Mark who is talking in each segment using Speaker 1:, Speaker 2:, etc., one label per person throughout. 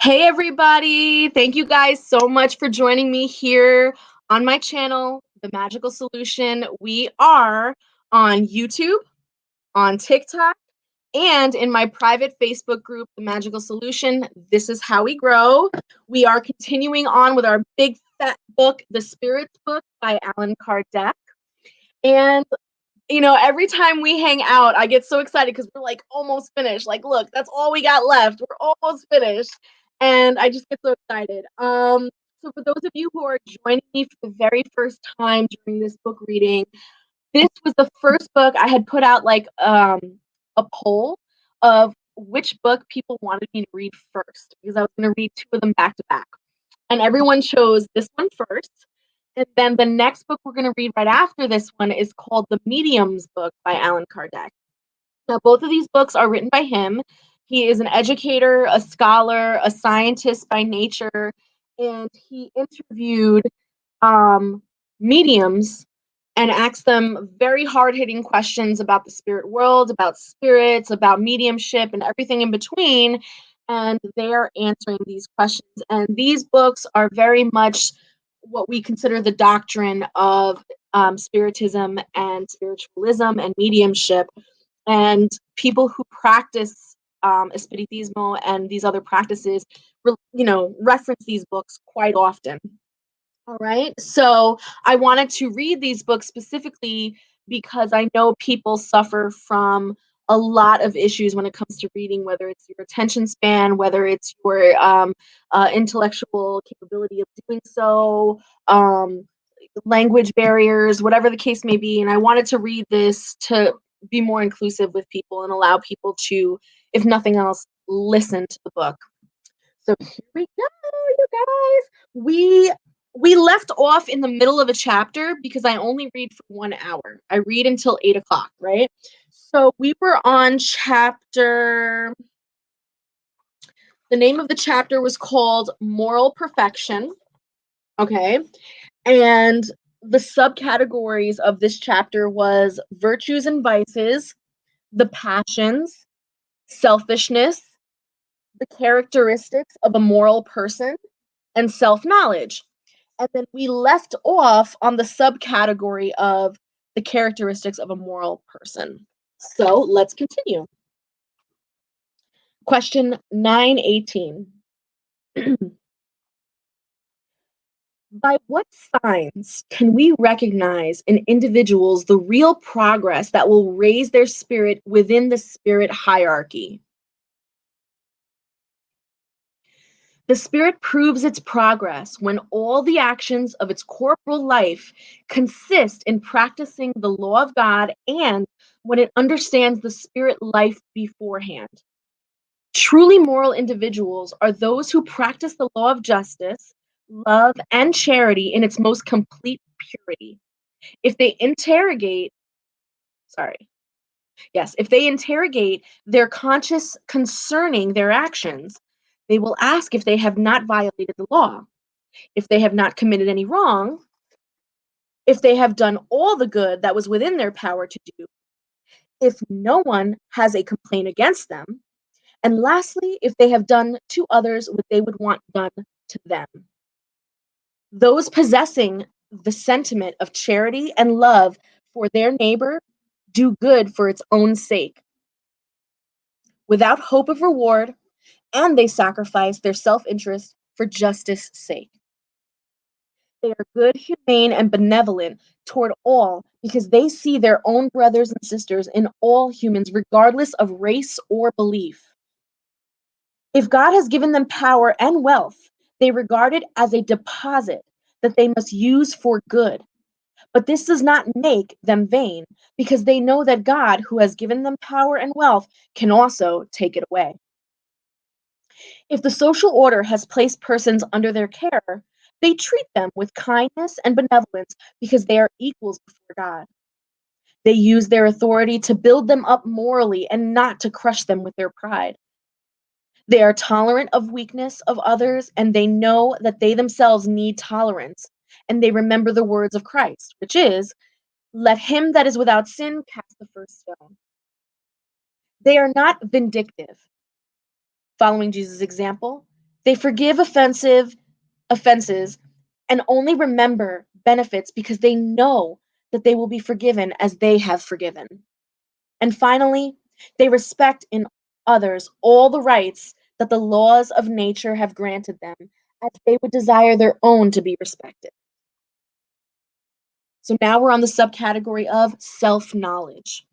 Speaker 1: Hey everybody! Thank you guys so much for joining me here on my channel, The Magical Solution. We are on YouTube, on TikTok, and in my private Facebook group, The Magical Solution. This is how we grow. We are continuing on with our big fat book, The Spirit's Book by Cardek. And every time we hang out, I get so excited because we're like almost finished. Like, look, that's all we got left. We're almost finished. And I just get so excited. So for those of you who are joining me for the very first time during this book reading, this was the first book I had put out like a poll of which book people wanted me to read first because I was going to read two of them back to back. And everyone chose this one first. And then the next book we're going to read right after this one is called The Medium's Book by Cardek. Now, both of these books are written by him. He is an educator, a scholar, a scientist by nature, and he interviewed mediums and asked them very hard-hitting questions about the spirit world, about spirits, about mediumship, and everything in between. And they're answering these questions. And these books are very much what we consider the doctrine of spiritism and spiritualism and mediumship. And people who practice espiritismo and these other practices, reference these books quite often. All right. So I wanted to read these books specifically because I know people suffer from a lot of issues when it comes to reading, whether it's your attention span, whether it's your intellectual capability of doing so, language barriers, whatever the case may be. And I wanted to read this to be more inclusive with people and allow people to, if nothing else, listen to the book. So here we go, you guys. We left off in the middle of a chapter because I only read for 1 hour. I read until 8 o'clock, right? So we were on chapter, the name of the chapter was called Moral Perfection, okay? And the subcategories of this chapter was virtues and vices, the passions, selfishness, the characteristics of a moral person, and self-knowledge. And then we left off on the subcategory of the characteristics of a moral person. So let's continue. Question 918. By what signs can we recognize in individuals the real progress that will raise their spirit within the spirit hierarchy? The spirit proves its progress when all the actions of its corporal life consist in practicing the law of God and when it understands the spirit life beforehand. Truly moral individuals are those who practice the law of justice, love, and charity in its most complete purity. If they interrogate their conscience concerning their actions, they will ask if they have not violated the law, if they have not committed any wrong, if they have done all the good that was within their power to do, if no one has a complaint against them, and lastly, if they have done to others what they would want done to them. Those possessing the sentiment of charity and love for their neighbor do good for its own sake, without hope of reward, and they sacrifice their self-interest for justice' sake. They are good, humane, and benevolent toward all because they see their own brothers and sisters in all humans, regardless of race or belief. If God has given them power and wealth, they regard it as a deposit that they must use for good. But this does not make them vain because they know that God, who has given them power and wealth, can also take it away. If the social order has placed persons under their care, they treat them with kindness and benevolence because they are equals before God. They use their authority to build them up morally and not to crush them with their pride. They are tolerant of weakness of others, and they know that they themselves need tolerance, and they remember the words of Christ, which is, "Let him that is without sin cast the first stone." They are not vindictive, following Jesus' example. They forgive offenses and only remember benefits because they know that they will be forgiven as they have forgiven. And finally, they respect in others all the rights that the laws of nature have granted them, as they would desire their own to be respected. So now we're on the subcategory of self knowledge.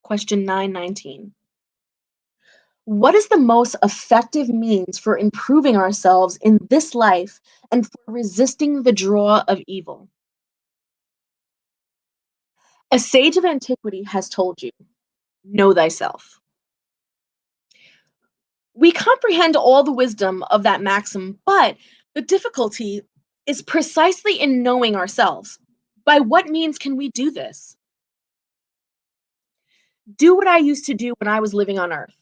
Speaker 1: Question 919. What is the most effective means for improving ourselves in this life and for resisting the draw of evil? A sage of antiquity has told you, know thyself. We comprehend all the wisdom of that maxim, but the difficulty is precisely in knowing ourselves. By what means can we do this? Do what I used to do when I was living on earth.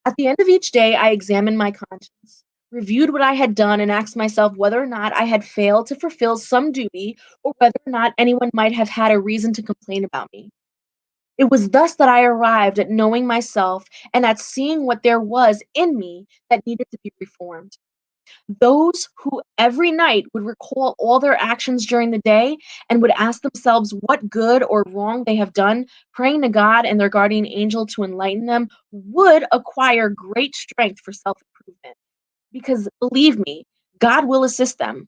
Speaker 1: At the end of each day, I examined my conscience, reviewed what I had done, and asked myself whether or not I had failed to fulfill some duty or whether or not anyone might have had a reason to complain about me. It was thus that I arrived at knowing myself and at seeing what there was in me that needed to be reformed. Those who every night would recall all their actions during the day and would ask themselves what good or wrong they have done, praying to God and their guardian angel to enlighten them, would acquire great strength for self improvement. Because believe me, God will assist them.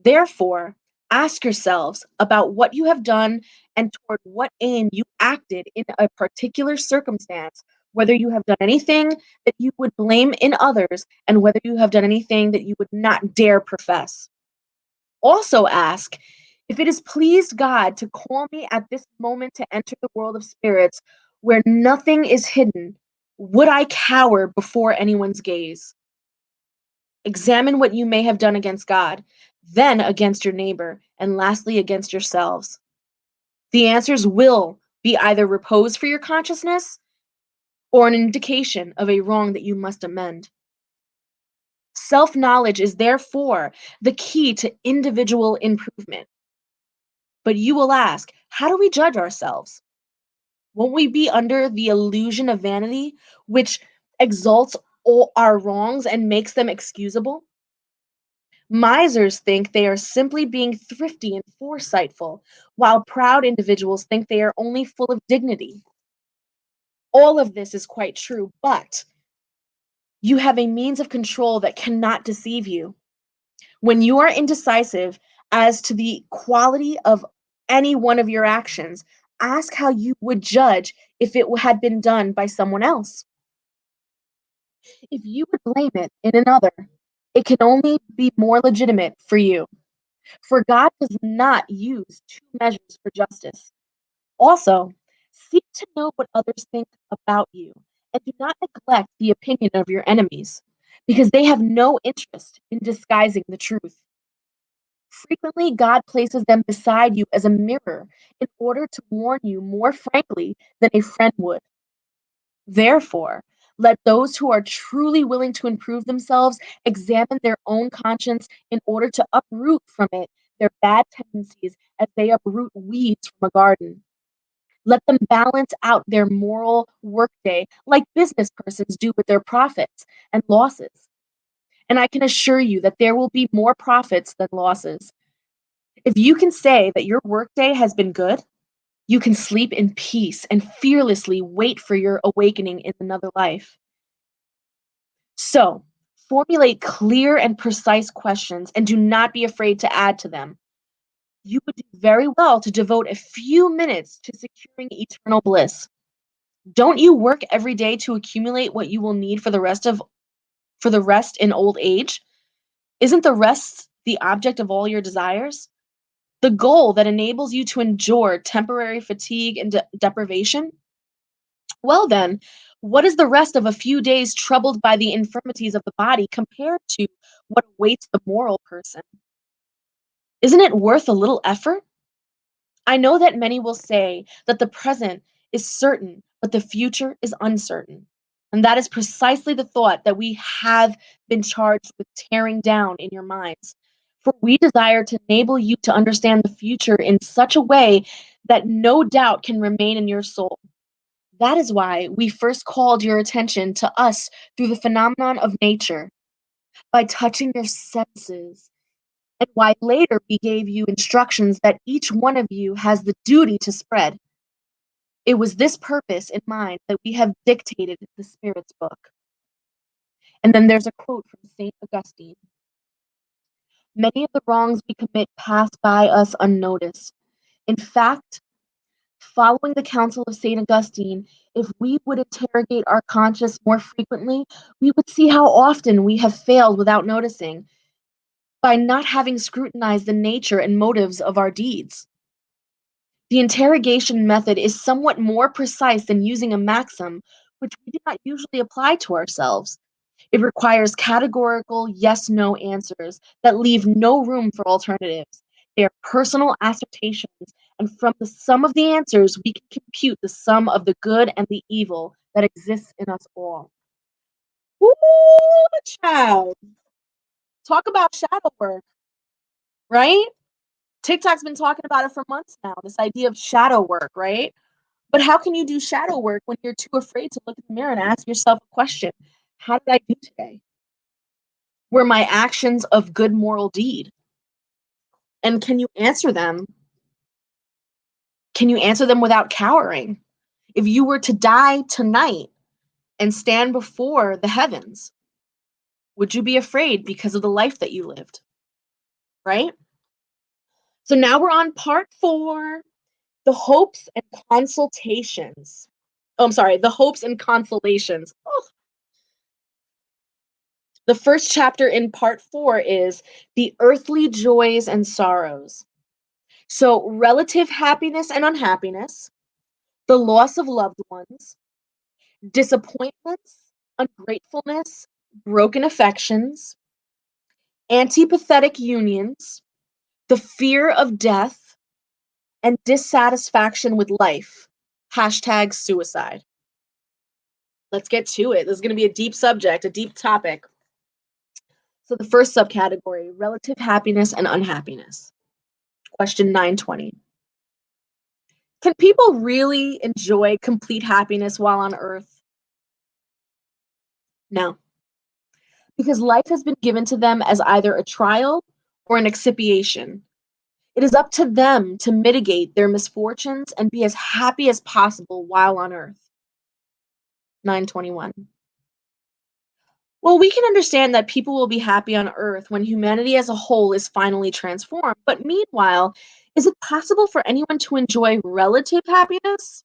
Speaker 1: Therefore, ask yourselves about what you have done and toward what aim you acted in a particular circumstance, whether you have done anything that you would blame in others, and whether you have done anything that you would not dare profess. Also ask if it has pleased God to call me at this moment to enter the world of spirits where nothing is hidden, would I cower before anyone's gaze? Examine what you may have done against God, then against your neighbor, and lastly against yourselves. The answers will be either repose for your consciousness or an indication of a wrong that you must amend. Self knowledge is therefore the key to individual improvement. But you will ask, how do we judge ourselves? Won't we be under the illusion of vanity, which exalts all our wrongs and makes them excusable? Misers think they are simply being thrifty and foresightful, while proud individuals think they are only full of dignity. All of this is quite true, but you have a means of control that cannot deceive you. When you are indecisive as to the quality of any one of your actions, ask how you would judge if it had been done by someone else. If you would blame it in another, it can only be more legitimate for you. For God does not use two measures for justice. Also, seek to know what others think about you, and do not neglect the opinion of your enemies, because they have no interest in disguising the truth. Frequently, God places them beside you as a mirror in order to warn you more frankly than a friend would. Therefore, let those who are truly willing to improve themselves examine their own conscience in order to uproot from it their bad tendencies as they uproot weeds from a garden. Let them balance out their moral workday like business persons do with their profits and losses. And I can assure you that there will be more profits than losses. If you can say that your workday has been good, you can sleep in peace and fearlessly wait for your awakening in another life. So, formulate clear and precise questions and do not be afraid to add to them. You would do very well to devote a few minutes to securing eternal bliss. Don't you work every day to accumulate what you will need for the rest in old age? Isn't the rest the object of all your desires? The goal that enables you to endure temporary fatigue and deprivation? Well, then, what is the rest of a few days troubled by the infirmities of the body compared to what awaits the moral person? Isn't it worth a little effort? I know that many will say that the present is certain, but the future is uncertain. And that is precisely the thought that we have been charged with tearing down in your minds. For we desire to enable you to understand the future in such a way that no doubt can remain in your soul. That is why we first called your attention to us through the phenomenon of nature. by touching your senses, and why later we gave you instructions that each one of you has the duty to spread. It was this purpose in mind that we have dictated the Spirit's book. And then there's a quote from St. Augustine. Many of the wrongs we commit pass by us unnoticed. In fact, following the counsel of St. Augustine, if we would interrogate our conscience more frequently, we would see how often we have failed without noticing, by not having scrutinized the nature and motives of our deeds. The interrogation method is somewhat more precise than using a maxim, which we do not usually apply to ourselves. It requires categorical yes-no answers that leave no room for alternatives. They are personal assertions, and from the sum of the answers, we can compute the sum of the good and the evil that exists in us all. Woo, child! Talk about shadow work, right? TikTok's been talking about it for months now, this idea of shadow work, right? But how can you do shadow work when you're too afraid to look in the mirror and ask yourself a question? How did I do today? Were my actions of good moral deed? And can you answer them? Can you answer them without cowering? If you were to die tonight and stand before the heavens, would you be afraid because of the life that you lived? Right? So now we're on part 4, the hopes and consultations. Oh, I'm sorry, the hopes and consolations. Oh. The first chapter in part 4 is the earthly joys and sorrows. So, relative happiness and unhappiness, the loss of loved ones, disappointments, ungratefulness, broken affections, antipathetic unions, the fear of death, and dissatisfaction with life. Hashtag suicide. Let's get to it. This is going to be a deep subject, a deep topic. So the first subcategory, relative happiness and unhappiness. Question 920. Can people really enjoy complete happiness while on earth? No, because life has been given to them as either a trial or an expiation. It is up to them to mitigate their misfortunes and be as happy as possible while on earth. 921. Well, we can understand that people will be happy on earth when humanity as a whole is finally transformed, but meanwhile, is it possible for anyone to enjoy relative happiness?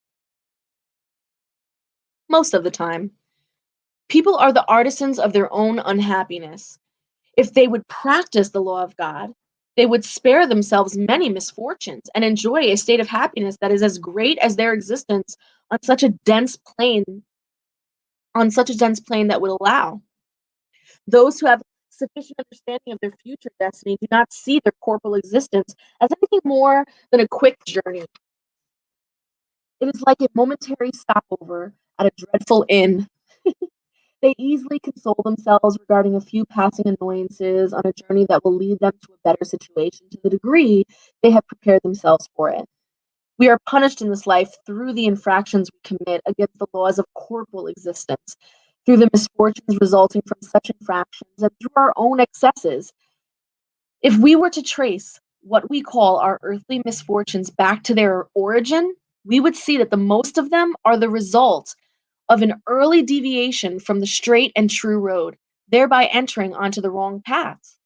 Speaker 1: Most of the time. People are the artisans of their own unhappiness. If they would practice the law of God, they would spare themselves many misfortunes and enjoy a state of happiness that is as great as their existence on such a dense plane, that would allow. Those who have sufficient understanding of their future destiny do not see their corporal existence as anything more than a quick journey. It is like a momentary stopover at a dreadful inn. They easily console themselves regarding a few passing annoyances on a journey that will lead them to a better situation to the degree they have prepared themselves for it. We are punished in this life through the infractions we commit against the laws of corporal existence, through the misfortunes resulting from such infractions, and through our own excesses. If we were to trace what we call our earthly misfortunes back to their origin, we would see that the most of them are the result of an early deviation from the straight and true road, thereby entering onto the wrong paths.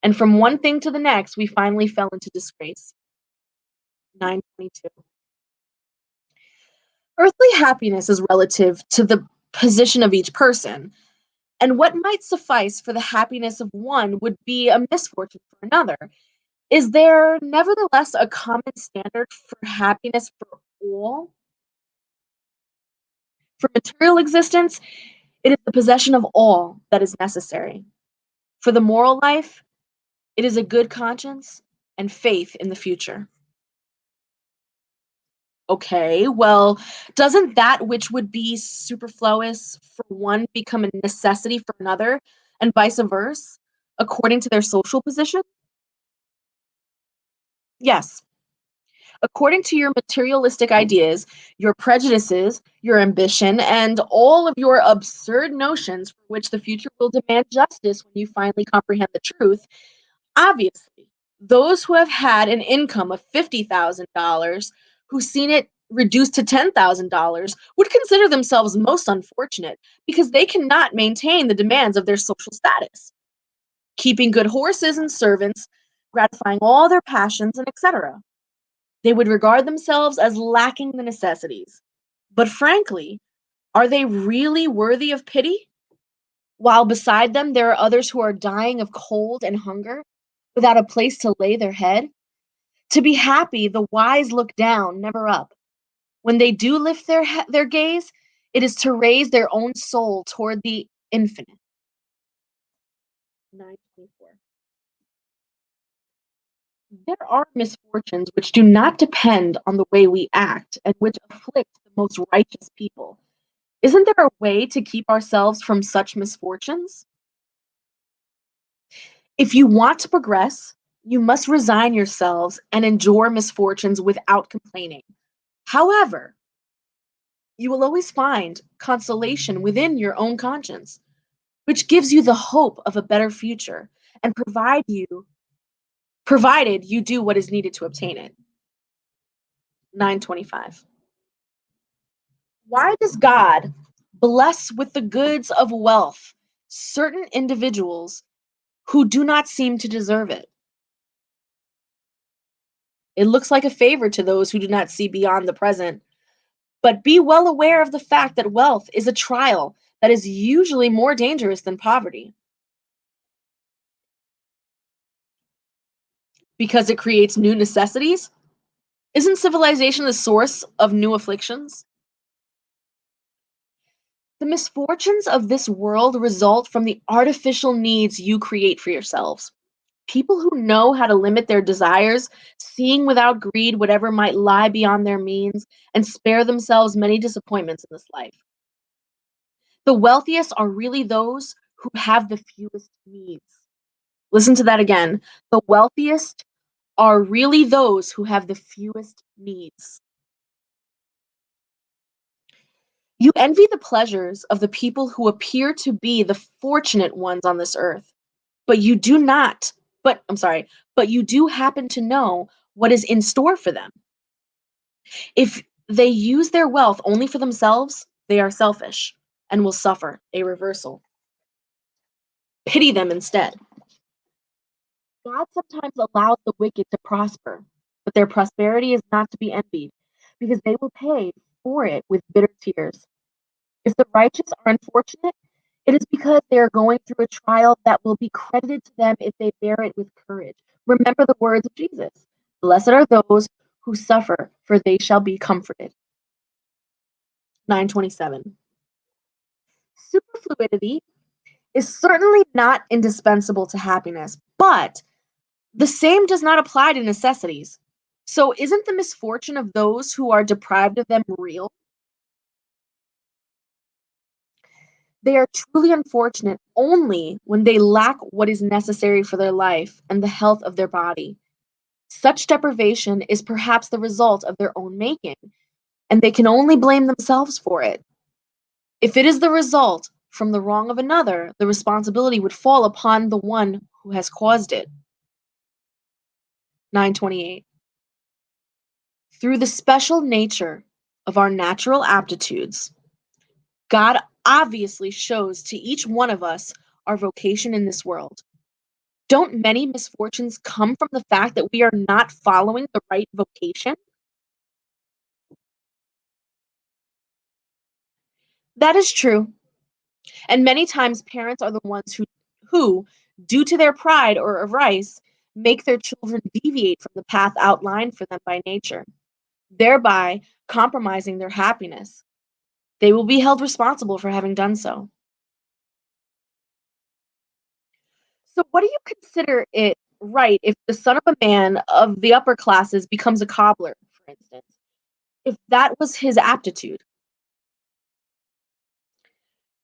Speaker 1: And from one thing to the next, we finally fell into disgrace. 922. Earthly happiness is relative to the position of each person, and what might suffice for the happiness of one would be a misfortune for another. Is there nevertheless a common standard for happiness for all? For material existence, it is the possession of all that is necessary. For the moral life, it is a good conscience and faith in the future. Okay, well, doesn't that which would be superfluous for one become a necessity for another, and vice versa, according to their social position? Yes. according to your materialistic ideas, your prejudices, your ambition, and all of your absurd notions for which the future will demand justice when you finally comprehend the truth. Obviously, those who have had an income of $50,000, who've seen it reduced to $10,000, would consider themselves most unfortunate because they cannot maintain the demands of their social status, keeping good horses and servants, gratifying all their passions, and etc. They would regard themselves as lacking the necessities. But frankly, are they really worthy of pity? While beside them there are others who are dying of cold and hunger, without a place to lay their head? To be happy, the wise look down, never up. When they do lift their gaze, it is to raise their own soul toward the infinite. 924. There are misfortunes which do not depend on the way we act and which afflict the most righteous people. Isn't there a way to keep ourselves from such misfortunes? If you want to progress, you must resign yourselves and endure misfortunes without complaining. However, you will always find consolation within your own conscience, which gives you the hope of a better future and provided you do what is needed to obtain it. 925. Why does God bless with the goods of wealth certain individuals who do not seem to deserve it? It looks like a favor to those who do not see beyond the present. But be well aware of the fact that wealth is a trial that is usually more dangerous than poverty because it creates new necessities. Isn't civilization the source of new afflictions? The misfortunes of this world result from the artificial needs you create for yourselves. People who know how to limit their desires, seeing without greed whatever might lie beyond their means, and spare themselves many disappointments in this life. The wealthiest are really those who have the fewest needs. Listen to that again. The wealthiest are really those who have the fewest needs. You envy the pleasures of the people who appear to be the fortunate ones on this earth, but you do not, but I'm sorry, but you do happen to know what is in store for them. If they use their wealth only for themselves, they are selfish and will suffer a reversal. Pity them instead. God sometimes allows the wicked to prosper, but their prosperity is not to be envied, because they will pay for it with bitter tears. If the righteous are unfortunate, it is because they are going through a trial that will be credited to them if they bear it with courage. Remember the words of Jesus: Blessed are those who suffer, for they shall be comforted. 927. Superfluidity is certainly not indispensable to happiness, but the same does not apply to necessities. So isn't the misfortune of those who are deprived of them real? They are truly unfortunate only when they lack what is necessary for their life and the health of their body. Such deprivation is perhaps the result of their own making, and they can only blame themselves for it. If it is the result from the wrong of another, the responsibility would fall upon the one who has caused it. 928. Through the special nature of our natural aptitudes, God obviously shows to each one of us our vocation in this world. Don't many misfortunes come from the fact that we are not following the right vocation? That is true. And many times parents are the ones who, due to their pride or avarice, make their children deviate from the path outlined for them by nature, thereby compromising their happiness. They will be held responsible for having done so. So, what do you consider it right if the son of a man of the upper classes becomes a cobbler, for instance, if that was his aptitude?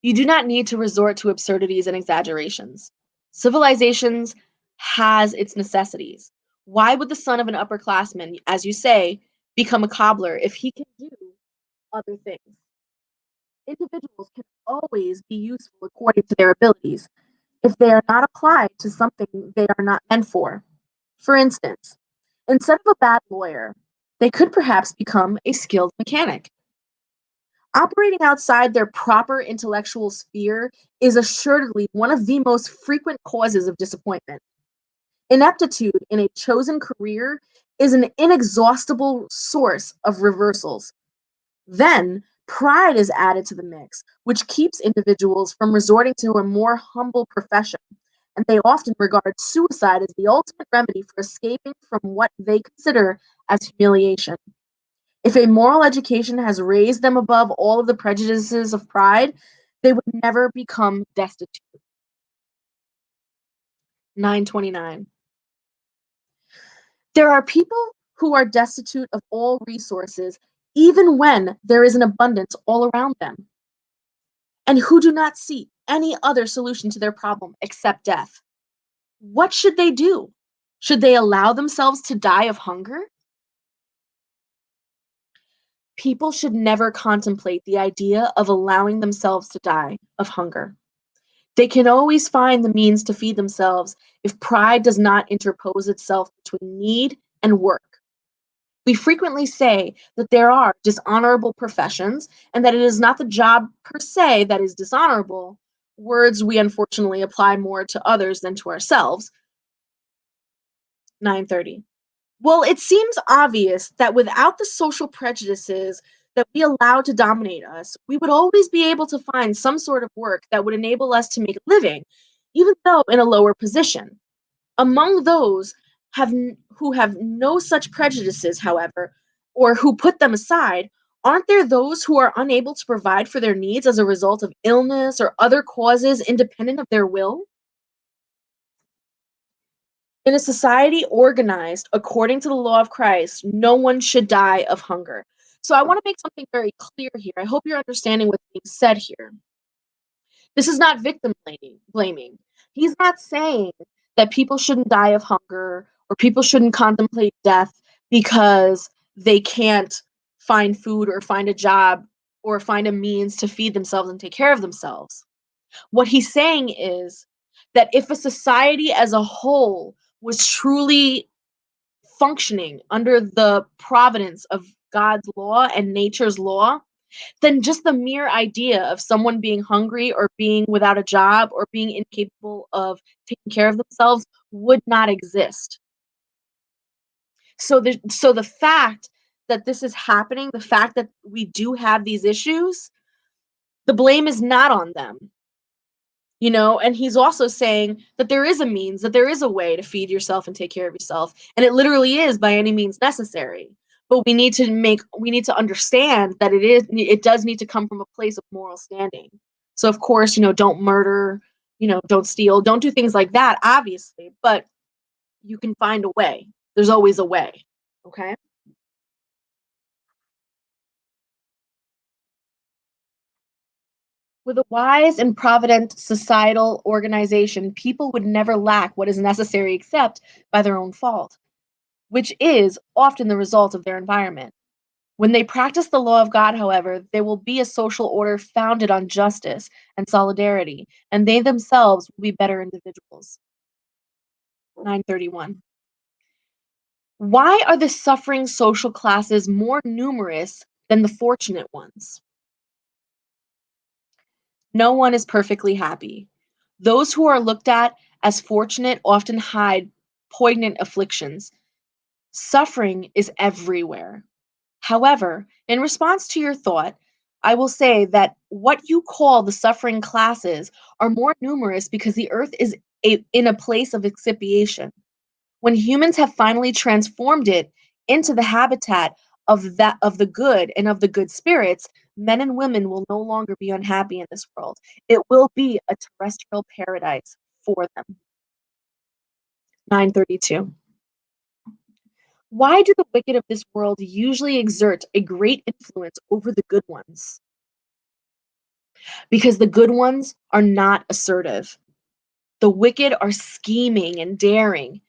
Speaker 1: You do not need to resort to absurdities and exaggerations. Civilizations has its necessities. Why would the son of an upperclassman, as you say, become a cobbler if he can do other things? Individuals can always be useful according to their abilities if they are not applied to something they are not meant for. For instance, instead of a bad lawyer, they could perhaps become a skilled mechanic. Operating outside their proper intellectual sphere is assuredly one of the most frequent causes of disappointment. Ineptitude in a chosen career is an inexhaustible source of reversals. Then, pride is added to the mix, which keeps individuals from resorting to a more humble profession, and they often regard suicide as the ultimate remedy for escaping from what they consider as humiliation. If a moral education has raised them above all of the prejudices of pride, they would never become destitute. 929. There are people who are destitute of all resources, even when there is an abundance all around them, and who do not see any other solution to their problem except death. What should they do? Should they allow themselves to die of hunger? People should never contemplate the idea of allowing themselves to die of hunger. They can always find the means to feed themselves if pride does not interpose itself between need and work. We frequently say that there are dishonorable professions and that it is not the job per se that is dishonorable, words we unfortunately apply more to others than to ourselves. 930. Well, it seems obvious that without the social prejudices that we allow to dominate us, we would always be able to find some sort of work that would enable us to make a living, even though in a lower position. Among those who have no such prejudices, however, or who put them aside, aren't there those who are unable to provide for their needs as a result of illness or other causes independent of their will? In a society organized according to the law of Christ, no one should die of hunger. So I want to make something very clear here. I hope you're understanding what's being said here. This is not victim blaming. He's not saying that people shouldn't die of hunger or people shouldn't contemplate death because they can't find food or find a job or find a means to feed themselves and take care of themselves. What he's saying is that if a society as a whole was truly functioning under the providence of God's law and nature's law, then just the mere idea of someone being hungry or being without a job or being incapable of taking care of themselves would not exist. So the fact that this is happening, the fact that we do have these issues, the blame is not on them. And he's also saying that there is a means, that there is a way to feed yourself and take care of yourself, and it literally is by any means necessary. But we need to understand that it does need to come from a place of moral standing. So of course, don't murder, don't steal, don't do things like that, obviously, but you can find a way. There's always a way. Okay? With a wise and provident societal organization, people would never lack what is necessary except by their own fault, which is often the result of their environment. When they practice the law of God, however, there will be a social order founded on justice and solidarity, and they themselves will be better individuals. 931. Why are the suffering social classes more numerous than the fortunate ones? No one is perfectly happy. Those who are looked at as fortunate often hide poignant afflictions. Suffering is everywhere. However, in response to your thought, I will say that what you call the suffering classes are more numerous because the earth is in a place of expiation. When humans have finally transformed it into the habitat of the good and of the good spirits, men and women will no longer be unhappy in this world. It will be a terrestrial paradise for them. 932. Why do the wicked of this world usually exert a great influence over the good ones? Because the good ones are not assertive. The wicked are scheming and daring.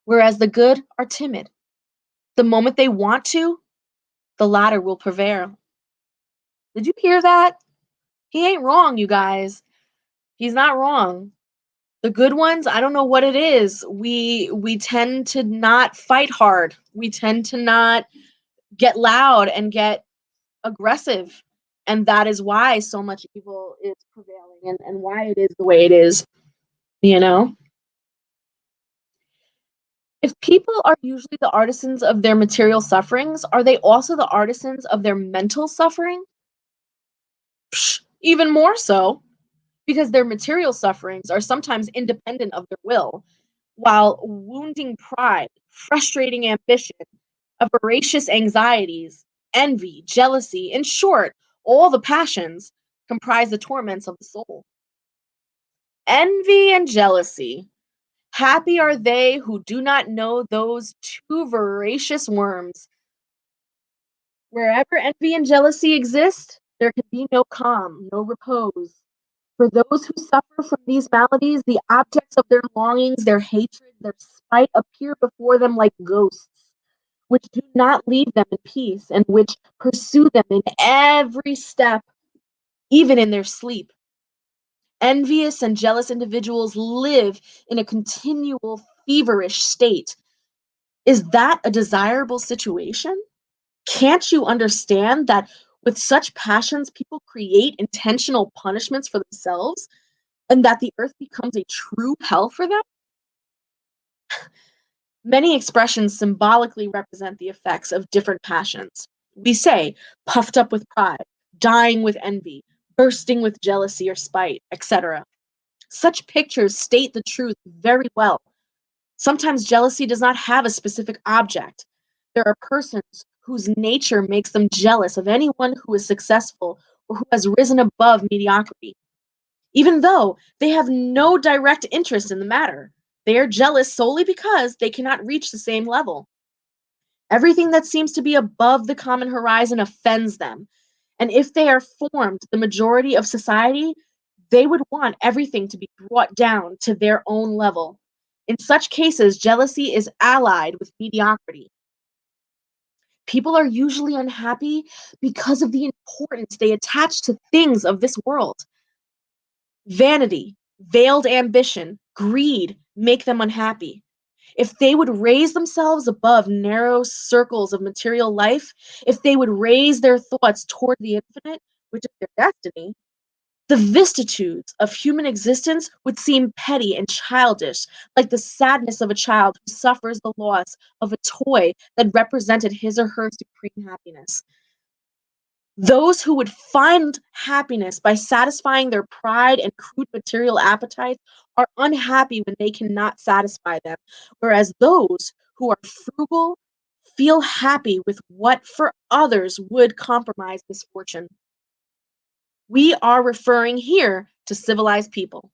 Speaker 1: whereas the good are timid. The moment they want to, the latter will prevail. Did you hear that? He ain't wrong, you guys. He's not wrong. The good ones, I don't know what it is. We tend to not fight hard. We tend to not get loud and get aggressive. And that is why so much evil is prevailing and why it is the way it is, you know? If people are usually the artisans of their material sufferings, are they also the artisans of their mental suffering? Psh, even more so, because their material sufferings are sometimes independent of their will, while wounding pride, frustrating ambition, voracious anxieties, envy, jealousy, in short, all the passions comprise the torments of the soul. Envy and jealousy. Happy are they who do not know those two voracious worms. Wherever envy and jealousy exist, there can be no calm, no repose. For those who suffer from these maladies, the objects of their longings, their hatred, their spite appear before them like ghosts, which do not leave them in peace and which pursue them in every step, even in their sleep. Envious and jealous individuals live in a continual feverish state. Is that a desirable situation? Can't you understand that with such passions, people create intentional punishments for themselves and that the earth becomes a true hell for them? Many expressions symbolically represent the effects of different passions. We say, puffed up with pride, dying with envy, bursting with jealousy or spite, etc. Such pictures state the truth very well. Sometimes jealousy does not have a specific object. There are persons whose nature makes them jealous of anyone who is successful or who has risen above mediocrity, even though they have no direct interest in the matter. They are jealous solely because they cannot reach the same level. Everything that seems to be above the common horizon offends them. And if they are formed the majority of society, they would want everything to be brought down to their own level. In such cases, jealousy is allied with mediocrity. People are usually unhappy because of the importance they attach to things of this world. Vanity, veiled ambition, greed make them unhappy. If they would raise themselves above narrow circles of material life, if they would raise their thoughts toward the infinite, which is their destiny, the vicissitudes of human existence would seem petty and childish, like the sadness of a child who suffers the loss of a toy that represented his or her supreme happiness. Those who would find happiness by satisfying their pride and crude material appetites are unhappy when they cannot satisfy them, whereas those who are frugal feel happy with what for others would compromise misfortune. We are referring here to civilized people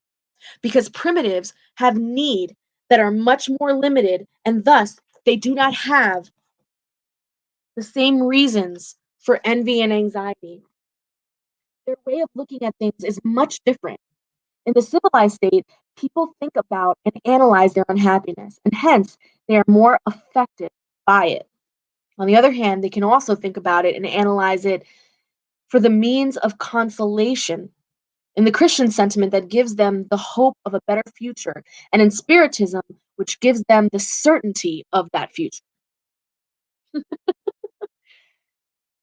Speaker 1: because primitives have need that are much more limited and thus they do not have the same reasons for envy and anxiety. Their way of looking at things is much different. In the civilized state, people think about and analyze their unhappiness, and hence they are more affected by it. On the other hand, they can also think about it and analyze it for the means of consolation in the Christian sentiment that gives them the hope of a better future, and in Spiritism, which gives them the certainty of that future.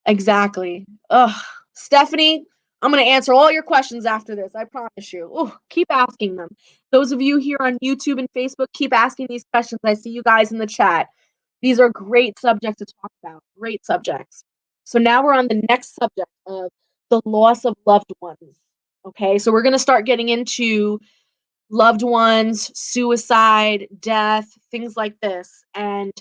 Speaker 1: Exactly. Ugh. Stephanie, I'm going to answer all your questions after this. I promise you. Ooh, keep asking them. Those of you here on YouTube and Facebook, keep asking these questions. I see you guys in the chat. These are great subjects to talk about. Great subjects. So now we're on the next subject of the loss of loved ones. Okay, so we're going to start getting into loved ones, suicide, death, things like this. And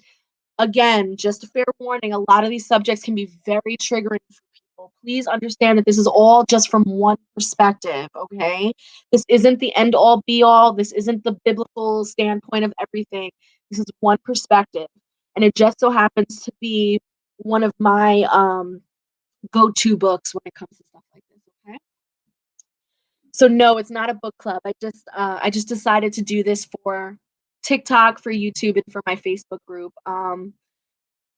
Speaker 1: again, just a fair warning, a lot of these subjects can be very triggering for people. Please understand that this is all just from one perspective, okay? This isn't the end all be all. This isn't the biblical standpoint of everything. This is one perspective. And it just so happens to be one of my go-to books when it comes to stuff like this, okay? So no, it's not a book club. I just decided to do this for TikTok, for YouTube, and for my Facebook group. And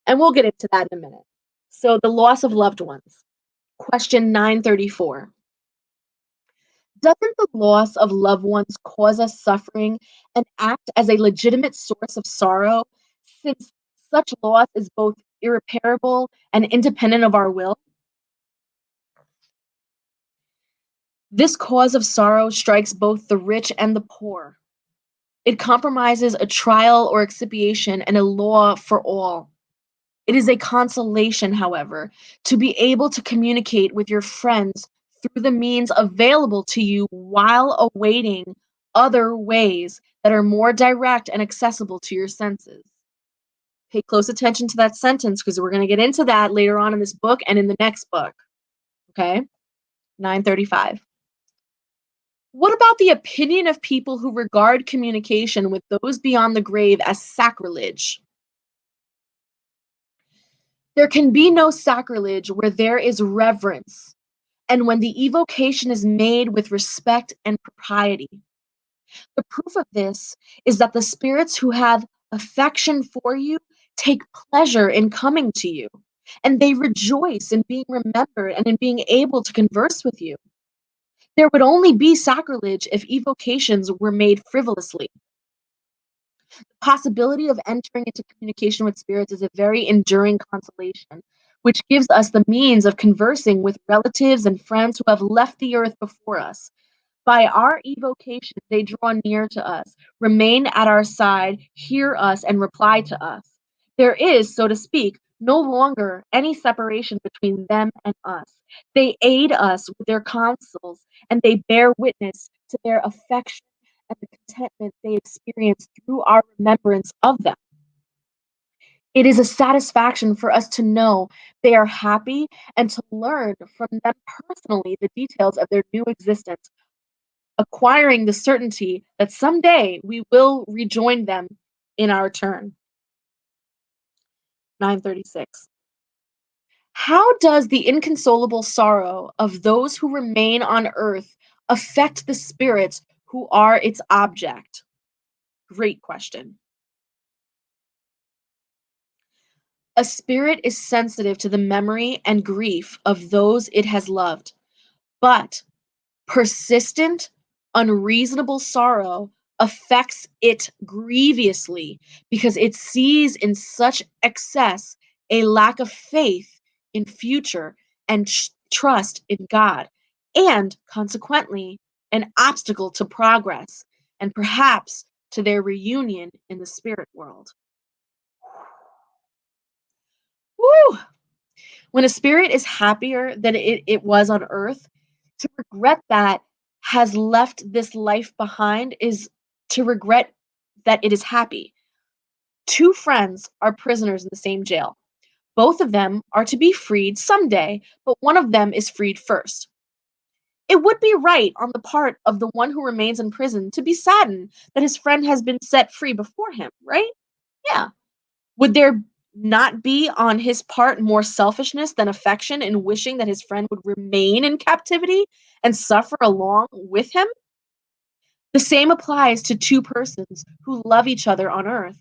Speaker 1: we'll get into that in a minute. So, the loss of loved ones. Question 934. Doesn't the loss of loved ones cause us suffering and act as a legitimate source of sorrow, since such loss is both irreparable and independent of our will? This cause of sorrow strikes both the rich and the poor. It compromises a trial or expiation and a law for all. It is a consolation, however, to be able to communicate with your friends through the means available to you while awaiting other ways that are more direct and accessible to your senses. Pay close attention to that sentence because we're going to get into that later on in this book and in the next book. Okay? 935. What about the opinion of people who regard communication with those beyond the grave as sacrilege? There can be no sacrilege where there is reverence, and when the evocation is made with respect and propriety. The proof of this is that the spirits who have affection for you take pleasure in coming to you, and they rejoice in being remembered and in being able to converse with you. There would only be sacrilege if evocations were made frivolously. Possibility of entering into communication with spirits is a very enduring consolation, which gives us the means of conversing with relatives and friends who have left the earth before us. By our evocation, they draw near to us, remain at our side, hear us, and reply to us. There is, so to speak, no longer any separation between them and us. They aid us with their counsels, and they bear witness to their affection and the contentment they experience through our remembrance of them. It is a satisfaction for us to know they are happy and to learn from them personally the details of their new existence, acquiring the certainty that someday we will rejoin them in our turn. 936. How does the inconsolable sorrow of those who remain on earth affect the spirits who are its object? Great question. A spirit is sensitive to the memory and grief of those it has loved, but persistent, unreasonable sorrow affects it grievously because it sees in such excess a lack of faith in future and trust in God, and consequently, an obstacle to progress and perhaps to their reunion in the spirit world. Woo! When a spirit is happier than it was on earth, to regret that has left this life behind is to regret that it is happy. Two friends are prisoners in the same jail. Both of them are to be freed someday, but one of them is freed first. It would be right on the part of the one who remains in prison to be saddened that his friend has been set free before him, right? Yeah. Would there not be on his part more selfishness than affection in wishing that his friend would remain in captivity and suffer along with him? The same applies to two persons who love each other on earth.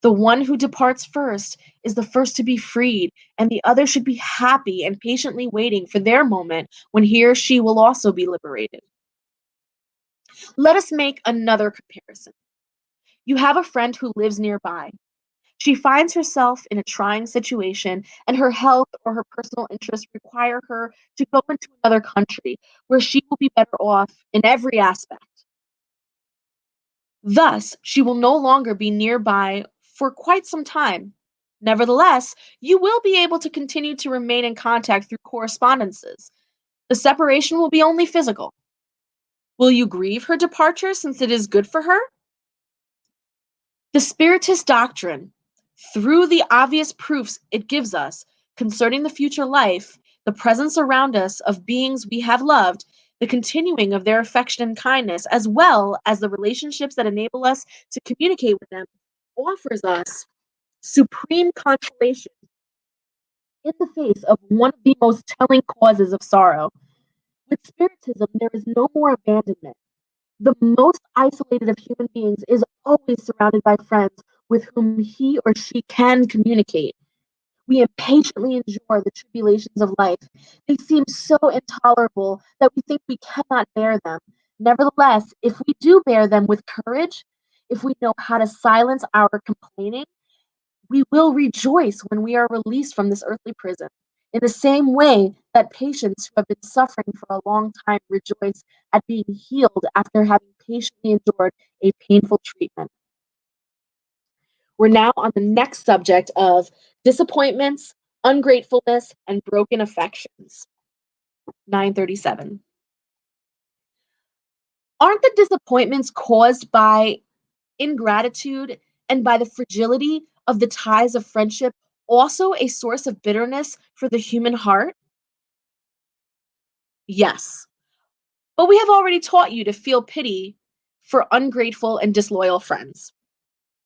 Speaker 1: The one who departs first is the first to be freed, and the other should be happy and patiently waiting for their moment when he or she will also be liberated. Let us make another comparison. You have a friend who lives nearby. She finds herself in a trying situation, and her health or her personal interests require her to go into another country where she will be better off in every aspect. Thus, she will no longer be nearby for quite some time. Nevertheless, you will be able to continue to remain in contact through correspondences. The separation will be only physical. Will you grieve her departure since it is good for her? The Spiritist doctrine, through the obvious proofs it gives us concerning the future life, the presence around us of beings we have loved, the continuing of their affection and kindness, as well as the relationships that enable us to communicate with them, offers us supreme consolation in the face of one of the most telling causes of sorrow. With Spiritism, there is no more abandonment. The most isolated of human beings is always surrounded by friends with whom he or she can communicate. We impatiently endure the tribulations of life. They seem so intolerable that we think we cannot bear them. Nevertheless, if we do bear them with courage, if we know how to silence our complaining, we will rejoice when we are released from this earthly prison. In the same way that patients who have been suffering for a long time rejoice at being healed after having patiently endured a painful treatment. We're now on the next subject of disappointments, ungratefulness, and broken affections. 937. Aren't the disappointments caused by ingratitude and by the fragility of the ties of friendship also a source of bitterness for the human heart? Yes. But we have already taught you to feel pity for ungrateful and disloyal friends.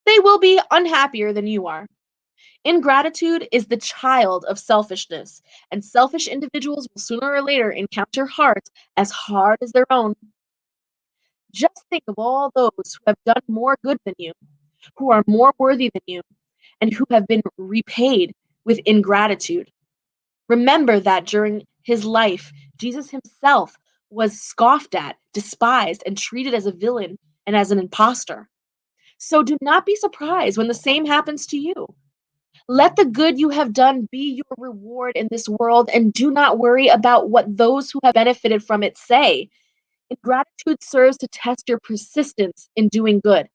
Speaker 1: They will be unhappier than you are. Ingratitude is the child of selfishness, and selfish individuals will sooner or later encounter hearts as hard as their own. Just think of all those who have done more good than you, who are more worthy than you, and who have been repaid with ingratitude. Remember that during his life, Jesus himself was scoffed at, despised, and treated as a villain and as an impostor. So do not be surprised when the same happens to you. Let the good you have done be your reward in this world, and do not worry about what those who have benefited from it say. Ingratitude serves to test your persistence in doing good.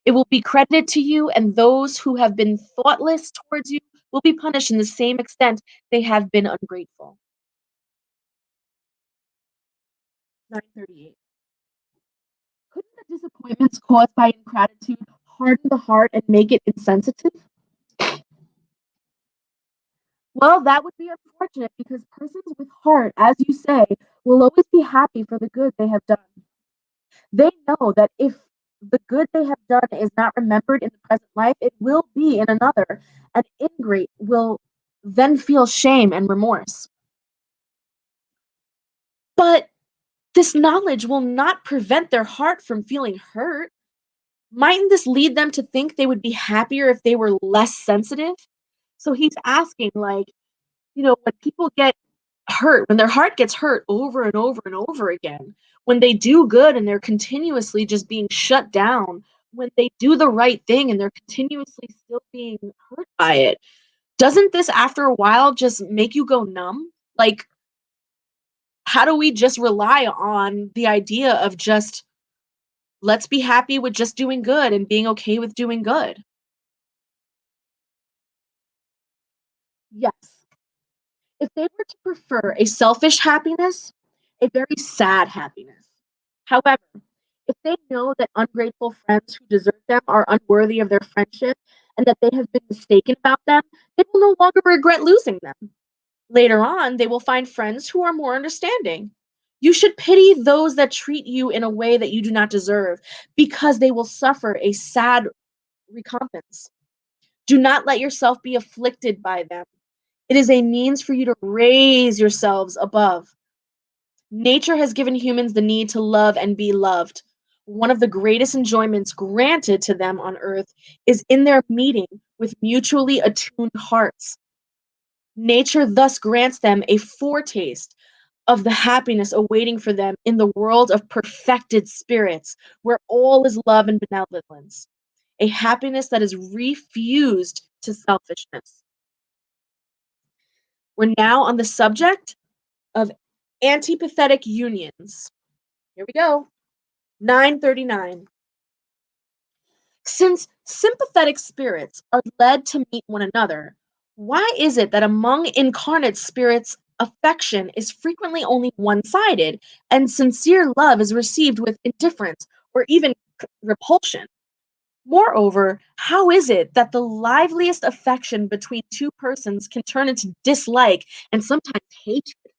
Speaker 1: It will be credited to you, and those who have been thoughtless towards you will be punished in the same extent they have been ungrateful. 938. Couldn't the disappointments caused by ingratitude harden the heart and make it insensitive? Well, that would be unfortunate because persons with heart, as you say, will always be happy for the good they have done. They know that if the good they have done is not remembered in the present life, it will be in another, and ingrate will then feel shame and remorse. But this knowledge will not prevent their heart from feeling hurt. Mightn't this lead them to think they would be happier if they were less sensitive? So he's asking, like, when people get hurt, when their heart gets hurt over and over and over again, when they do good and they're continuously just being shut down, when they do the right thing and they're continuously still being hurt by it, doesn't this after a while just make you go numb? Like, how do we just rely on the idea of just let's be happy with just doing good and being okay with doing good? Yes. If they were to prefer a selfish happiness, a very sad happiness. However, if they know that ungrateful friends who desert them are unworthy of their friendship and that they have been mistaken about them, they will no longer regret losing them. Later on, they will find friends who are more understanding. You should pity those that treat you in a way that you do not deserve, because they will suffer a sad recompense. Do not let yourself be afflicted by them. It is a means for you to raise yourselves above. Nature has given humans the need to love and be loved. One of the greatest enjoyments granted to them on earth is in their meeting with mutually attuned hearts. Nature thus grants them a foretaste of the happiness awaiting for them in the world of perfected spirits, where all is love and benevolence, a happiness that is refused to selfishness. We're now on the subject of antipathetic unions. Here we go. 939. Since sympathetic spirits are led to meet one another, why is it that among incarnate spirits, affection is frequently only one sided, and sincere love is received with indifference or even repulsion? Moreover, how is it that the liveliest affection between two persons can turn into dislike and sometimes hatred?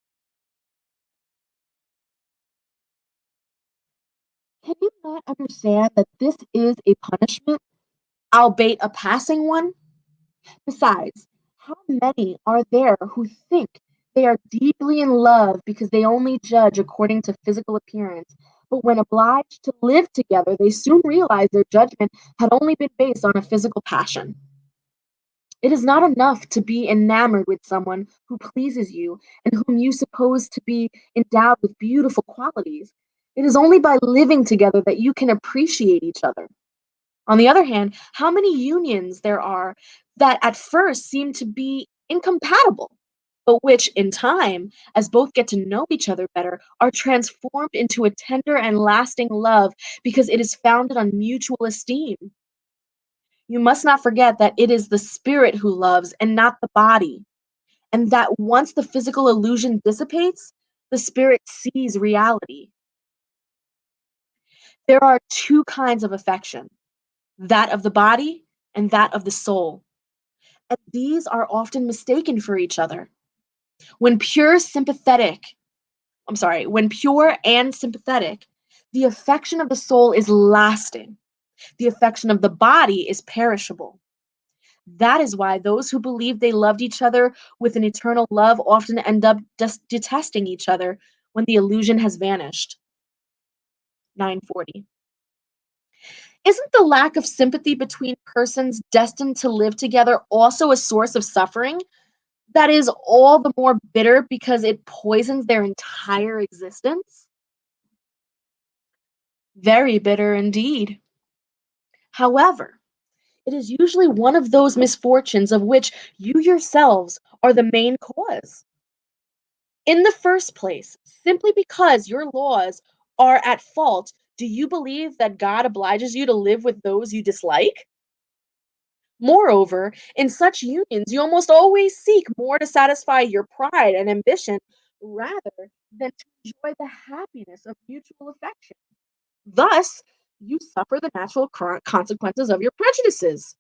Speaker 1: Can you not understand that this is a punishment, albeit a passing one? Besides, how many are there who think they are deeply in love because they only judge according to physical appearance, But when obliged to live together, they soon realize their judgment had only been based on a physical passion. It is not enough to be enamored with someone who pleases you and whom you suppose to be endowed with beautiful qualities. It is only by living together that you can appreciate each other. On the other hand, how many unions there are that at first seem to be incompatible, but which in time, as both get to know each other better, are transformed into a tender and lasting love because it is founded on mutual esteem. You must not forget that it is the spirit who loves and not the body, and that once the physical illusion dissipates, the spirit sees reality. There are two kinds of affection, that of the body and that of the soul. And these are often mistaken for each other. When pure sympathetic, when pure and sympathetic, the affection of the soul is lasting. The affection of the body is perishable. That is why those who believe they loved each other with an eternal love often end up just detesting each other when the illusion has vanished. 940. Isn't the lack of sympathy between persons destined to live together also a source of suffering? That is all the more bitter because it poisons their entire existence? Very bitter indeed. However, it is usually one of those misfortunes of which you yourselves are the main cause. In the first place, simply because your laws are at fault, do you believe that God obliges you to live with those you dislike? Moreover, in such unions, you almost always seek more to satisfy your pride and ambition rather than to enjoy the happiness of mutual affection. Thus, you suffer the natural consequences of your prejudices.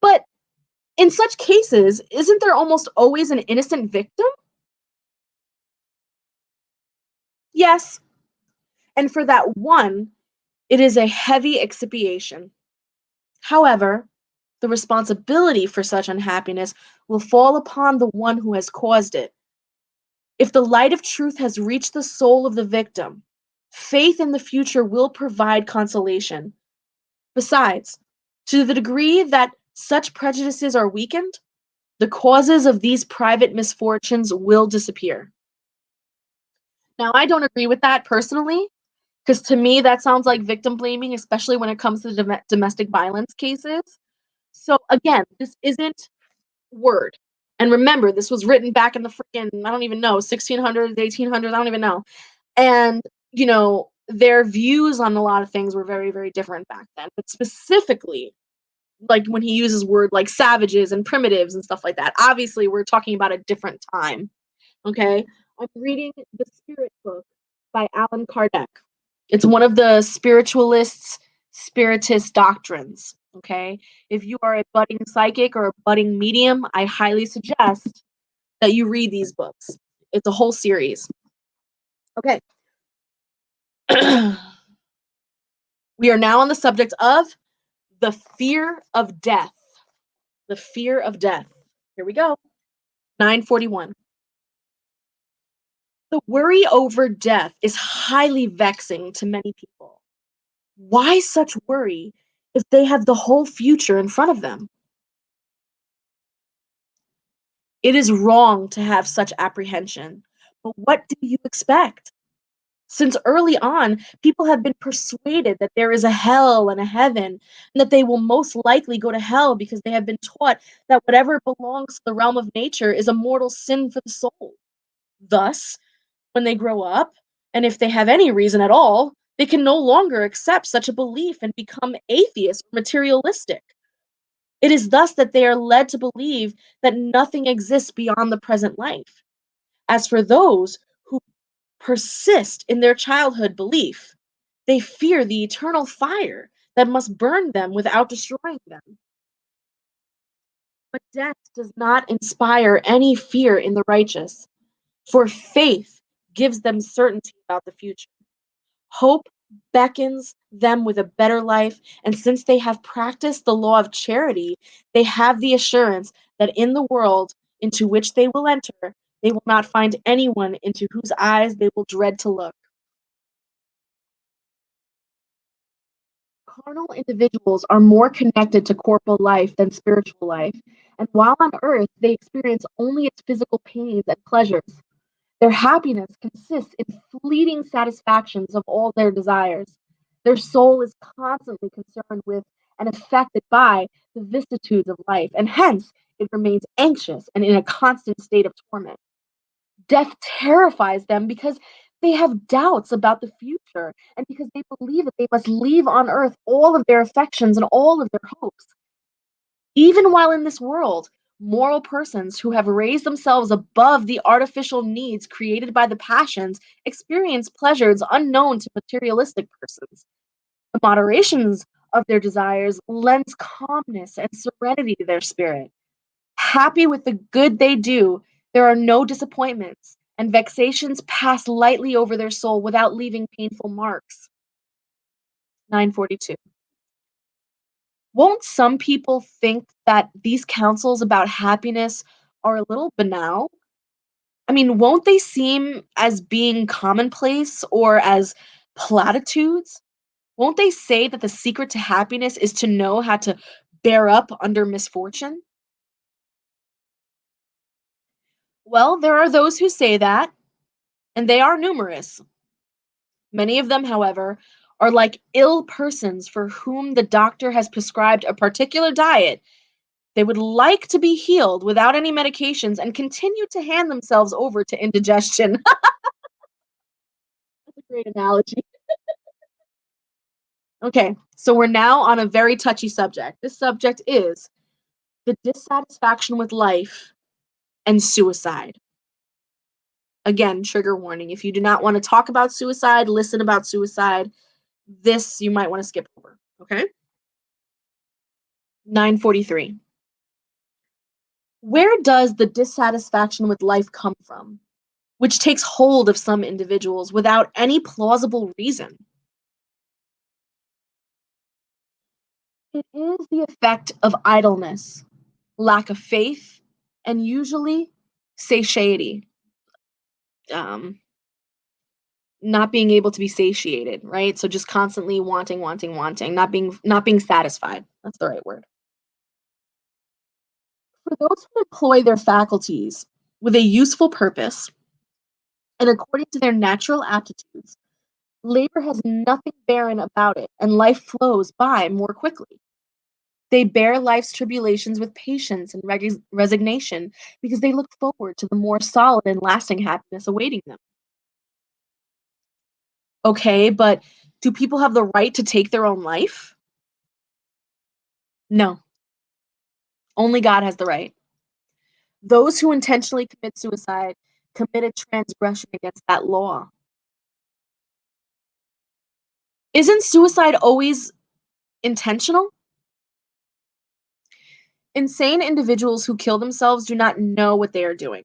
Speaker 1: But in such cases, isn't there almost always an innocent victim? Yes, and for that one, it is a heavy expiation. However, the responsibility for such unhappiness will fall upon the one who has caused it. If the light of truth has reached the soul of the victim, faith in the future will provide consolation. Besides, to the degree that such prejudices are weakened, the causes of these private misfortunes will disappear. Now, I don't agree with that personally, because to me, that sounds like victim blaming, especially when it comes to domestic violence cases. So, again, this isn't word. And remember, this was written back in the freaking, I don't even know, 1600s, 1800s, I don't even know. And, their views on a lot of things were very, very different back then. But specifically, like when he uses word like savages and primitives and stuff like that, obviously we're talking about a different time. Okay. I'm reading The Spirit Book by Alan Cardek. It's one of the spiritualists' spiritist doctrines. Okay. If you are a budding psychic or a budding medium, I highly suggest that you read these books. It's a whole series. Okay. We are now on the subject of the fear of death. The fear of death. Here we go. 941. The worry over death is highly vexing to many people. Why such worry if they have the whole future in front of them? It is wrong to have such apprehension. But what do you expect? Since early on, people have been persuaded that there is a hell and a heaven, and that they will most likely go to hell because they have been taught that whatever belongs to the realm of nature is a mortal sin for the soul. Thus, when they grow up, and if they have any reason at all, they can no longer accept such a belief and become atheist or materialistic. It is thus that they are led to believe that nothing exists beyond the present life. As for those who persist in their childhood belief, they fear the eternal fire that must burn them without destroying them. But death does not inspire any fear in the righteous, for faith gives them certainty about the future. Hope beckons them with a better life, and since they have practiced the law of charity, they have the assurance that in the world into which they will enter, they will not find anyone into whose eyes they will dread to look. Carnal individuals are more connected to corporal life than spiritual life, and while on earth, they experience only its physical pains and pleasures. Their happiness consists in fleeting satisfactions of all their desires. Their soul is constantly concerned with and affected by the vicissitudes of life, and hence it remains anxious and in a constant state of torment. Death terrifies them because they have doubts about the future and because they believe that they must leave on earth all of their affections and all of their hopes. Even while in this world, moral persons who have raised themselves above the artificial needs created by the passions experience pleasures unknown to materialistic persons. The moderations of their desires lends calmness and serenity to their spirit. Happy with the good they do, there are no disappointments, and vexations pass lightly over their soul without leaving painful marks. 942. Won't some people think that these counsels about happiness are a little banal? I mean, won't they seem as being commonplace or as platitudes? Won't they say that the secret to happiness is to know how to bear up under misfortune? Well, there are those who say that, and they are numerous. Many of them, however, are like ill persons for whom the doctor has prescribed a particular diet. They would like to be healed without any medications and continue to hand themselves over to indigestion. That's a great analogy. Okay, so we're now on a very touchy subject. This subject is the dissatisfaction with life and suicide. Again, trigger warning. If you do not want to talk about suicide, listen about suicide, this you might want to skip over. Okay? 943. Where does the dissatisfaction with life come from, which takes hold of some individuals without any plausible reason? It is the effect of idleness, lack of faith, and usually satiety. Um, not being able to be satiated, right? So just constantly wanting, wanting, wanting, not being satisfied. That's the right word. For those who employ their faculties with a useful purpose and according to their natural aptitudes, labor has nothing barren about it, and life flows by more quickly. They bear life's tribulations with patience and resignation because they look forward to the more solid and lasting happiness awaiting them. Okay, but do people have the right to take their own life? No, only God has the right. Those who intentionally commit suicide commit a transgression against that law. Isn't suicide always intentional? Insane individuals who kill themselves do not know what they are doing.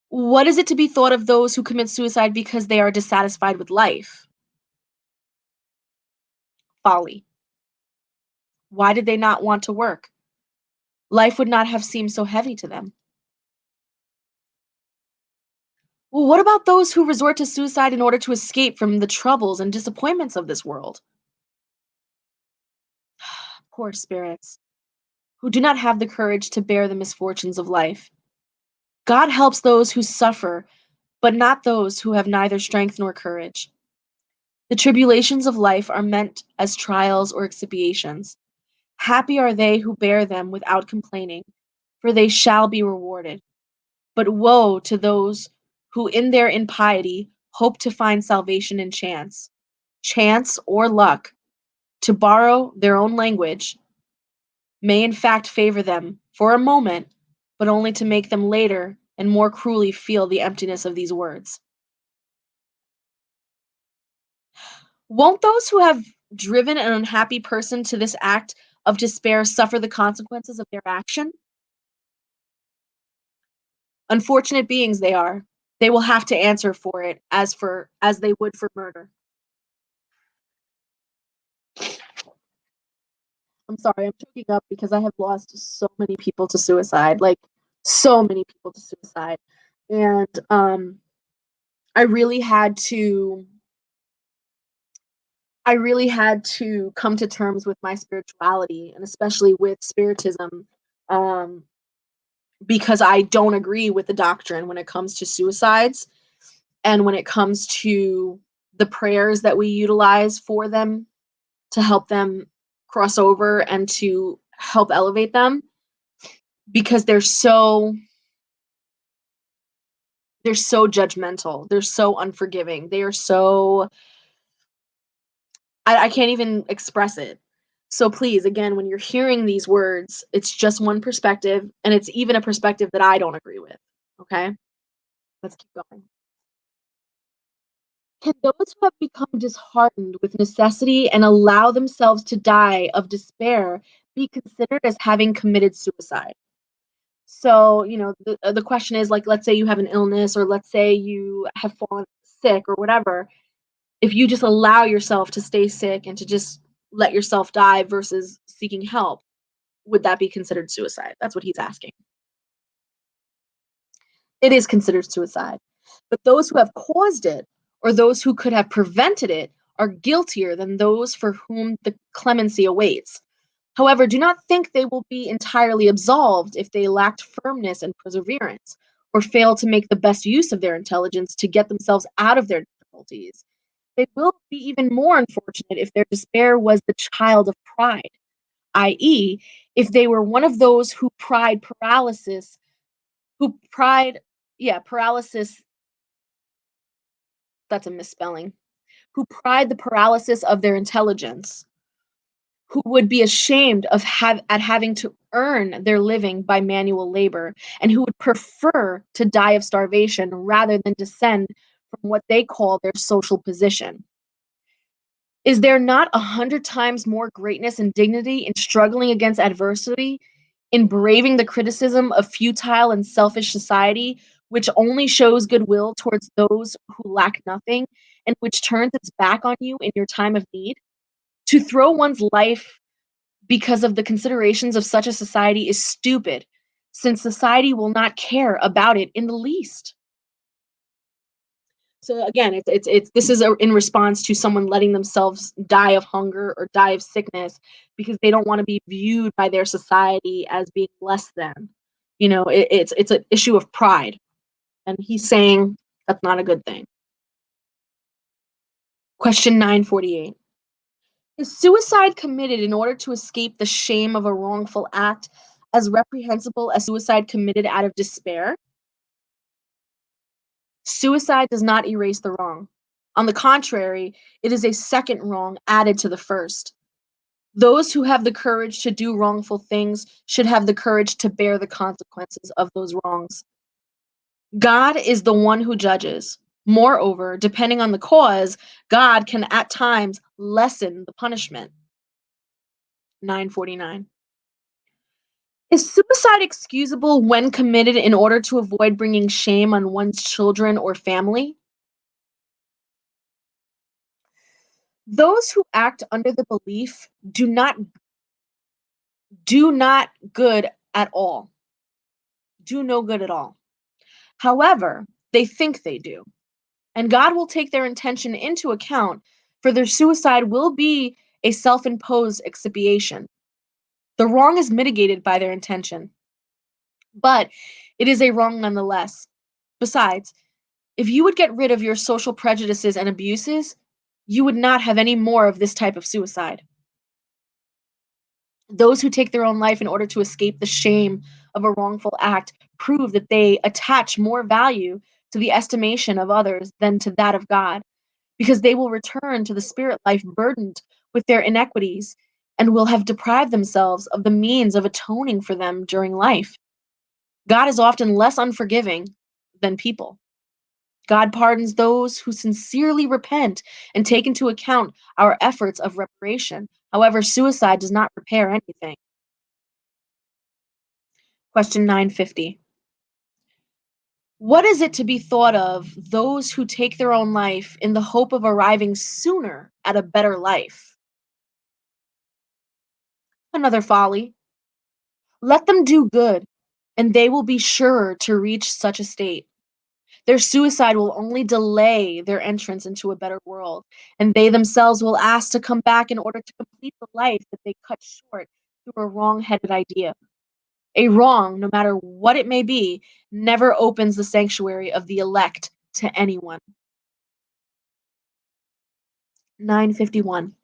Speaker 1: What is it to be thought of those who commit suicide because they are dissatisfied with life? Folly. Why did they not want to work? Life would not have seemed so heavy to them. Well, what about those who resort to suicide in order to escape from the troubles and disappointments of this world? Poor spirits, who do not have the courage to bear the misfortunes of life. God helps those who suffer, but not those who have neither strength nor courage. The tribulations of life are meant as trials or expiations. Happy are they who bear them without complaining, for they shall be rewarded. But woe to those who in their impiety hope to find salvation in chance or luck, to borrow their own language, may in fact favor them for a moment, but only to make them later and more cruelly feel the emptiness of these words. Won't those who have driven an unhappy person to this act of despair suffer the consequences of their action? Unfortunate beings they are. They will have to answer for it as they would for murder. I'm sorry, I'm choking up because I have lost so many people to suicide, like so many people to suicide. And I really had to I really had to come to terms with my spirituality and especially with spiritism, um, because I don't agree with the doctrine when it comes to suicides and when it comes to the prayers that we utilize for them to help them cross over and to help elevate them because they're so judgmental. They're so unforgiving. They are so I can't even express it. So please, again, when you're hearing these words, it's just one perspective, and it's even a perspective that I don't agree with. Okay? Let's keep going. Can those who have become disheartened with necessity and allow themselves to die of despair be considered as having committed suicide? So, the question is like, let's say you have an illness, or let's say you have fallen sick, or whatever. If you just allow yourself to stay sick and to just let yourself die versus seeking help, would that be considered suicide? That's what he's asking. It is considered suicide. But those who have caused it, or those who could have prevented it, are guiltier than those for whom the clemency awaits. However, do not think they will be entirely absolved if they lacked firmness and perseverance, or fail to make the best use of their intelligence to get themselves out of their difficulties. They will be even more unfortunate if their despair was the child of pride, i.e., if they were one of those who pride, yeah, paralysis, that's a misspelling, who pride the paralysis of their intelligence, who would be ashamed at having to earn their living by manual labor, and who would prefer to die of starvation rather than descend from what they call their social position. Is there not 100 times more greatness and dignity in struggling against adversity, in braving the criticism of futile and selfish society, which only shows goodwill towards those who lack nothing, and which turns its back on you in your time of need? To throw one's life because of the considerations of such a society is stupid, since society will not care about it in the least. So again, it's this is in response to someone letting themselves die of hunger or die of sickness because they don't want to be viewed by their society as being less than. It's an issue of pride, and he's saying that's not a good thing. Question 948. Is suicide committed in order to escape the shame of a wrongful act as reprehensible as suicide committed out of despair? Suicide does not erase the wrong. On the contrary, it is a second wrong added to the first. Those who have the courage to do wrongful things should have the courage to bear the consequences of those wrongs. God is the one who judges. Moreover, depending on the cause, God can at times lessen the punishment. 949. Is suicide excusable when committed in order to avoid bringing shame on one's children or family? Those who act under the belief do not good at all, do no good at all. However, they think they do, and God will take their intention into account, for their suicide will be a self-imposed expiation. The wrong is mitigated by their intention, but it is a wrong nonetheless. Besides, if you would get rid of your social prejudices and abuses, you would not have any more of this type of suicide. Those who take their own life in order to escape the shame of a wrongful act prove that they attach more value to the estimation of others than to that of God, because they will return to the spirit life burdened with their inequities and will have deprived themselves of the means of atoning for them during life. God is often less unforgiving than people. God pardons those who sincerely repent and take into account our efforts of reparation. However, suicide does not repair anything. Question 950. What is it to be thought of those who take their own life in the hope of arriving sooner at a better life? Another folly. Let them do good, and they will be sure to reach such a state. Their suicide will only delay their entrance into a better world, and they themselves will ask to come back in order to complete the life that they cut short through a wrong-headed idea. A wrong, no matter what it may be, never opens the sanctuary of the elect to anyone. 951.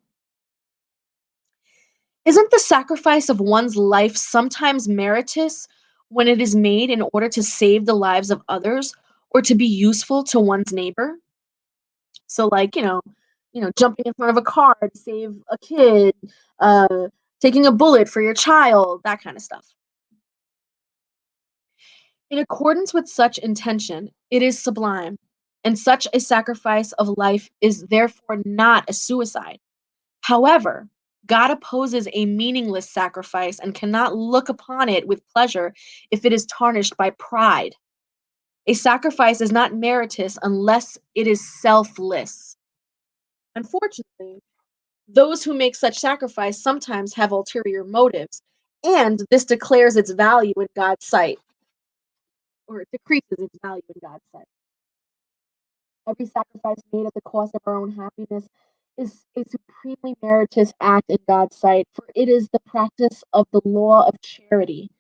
Speaker 1: Isn't the sacrifice of one's life sometimes meritorious when it is made in order to save the lives of others or to be useful to one's neighbor? So, like, jumping in front of a car to save a kid, uh, taking a bullet for your child, that kind of stuff. In accordance with such intention, it is sublime, and such a sacrifice of life is therefore not a suicide. However, God opposes a meaningless sacrifice and cannot look upon it with pleasure if it is tarnished by pride. A sacrifice is not meritorious unless it is selfless. Unfortunately, those who make such sacrifice sometimes have ulterior motives, and this declares its value in God's sight, or it decreases its value in God's sight. Every sacrifice made at the cost of our own happiness is a supremely meritorious act in God's sight, for it is the practice of the law of charity.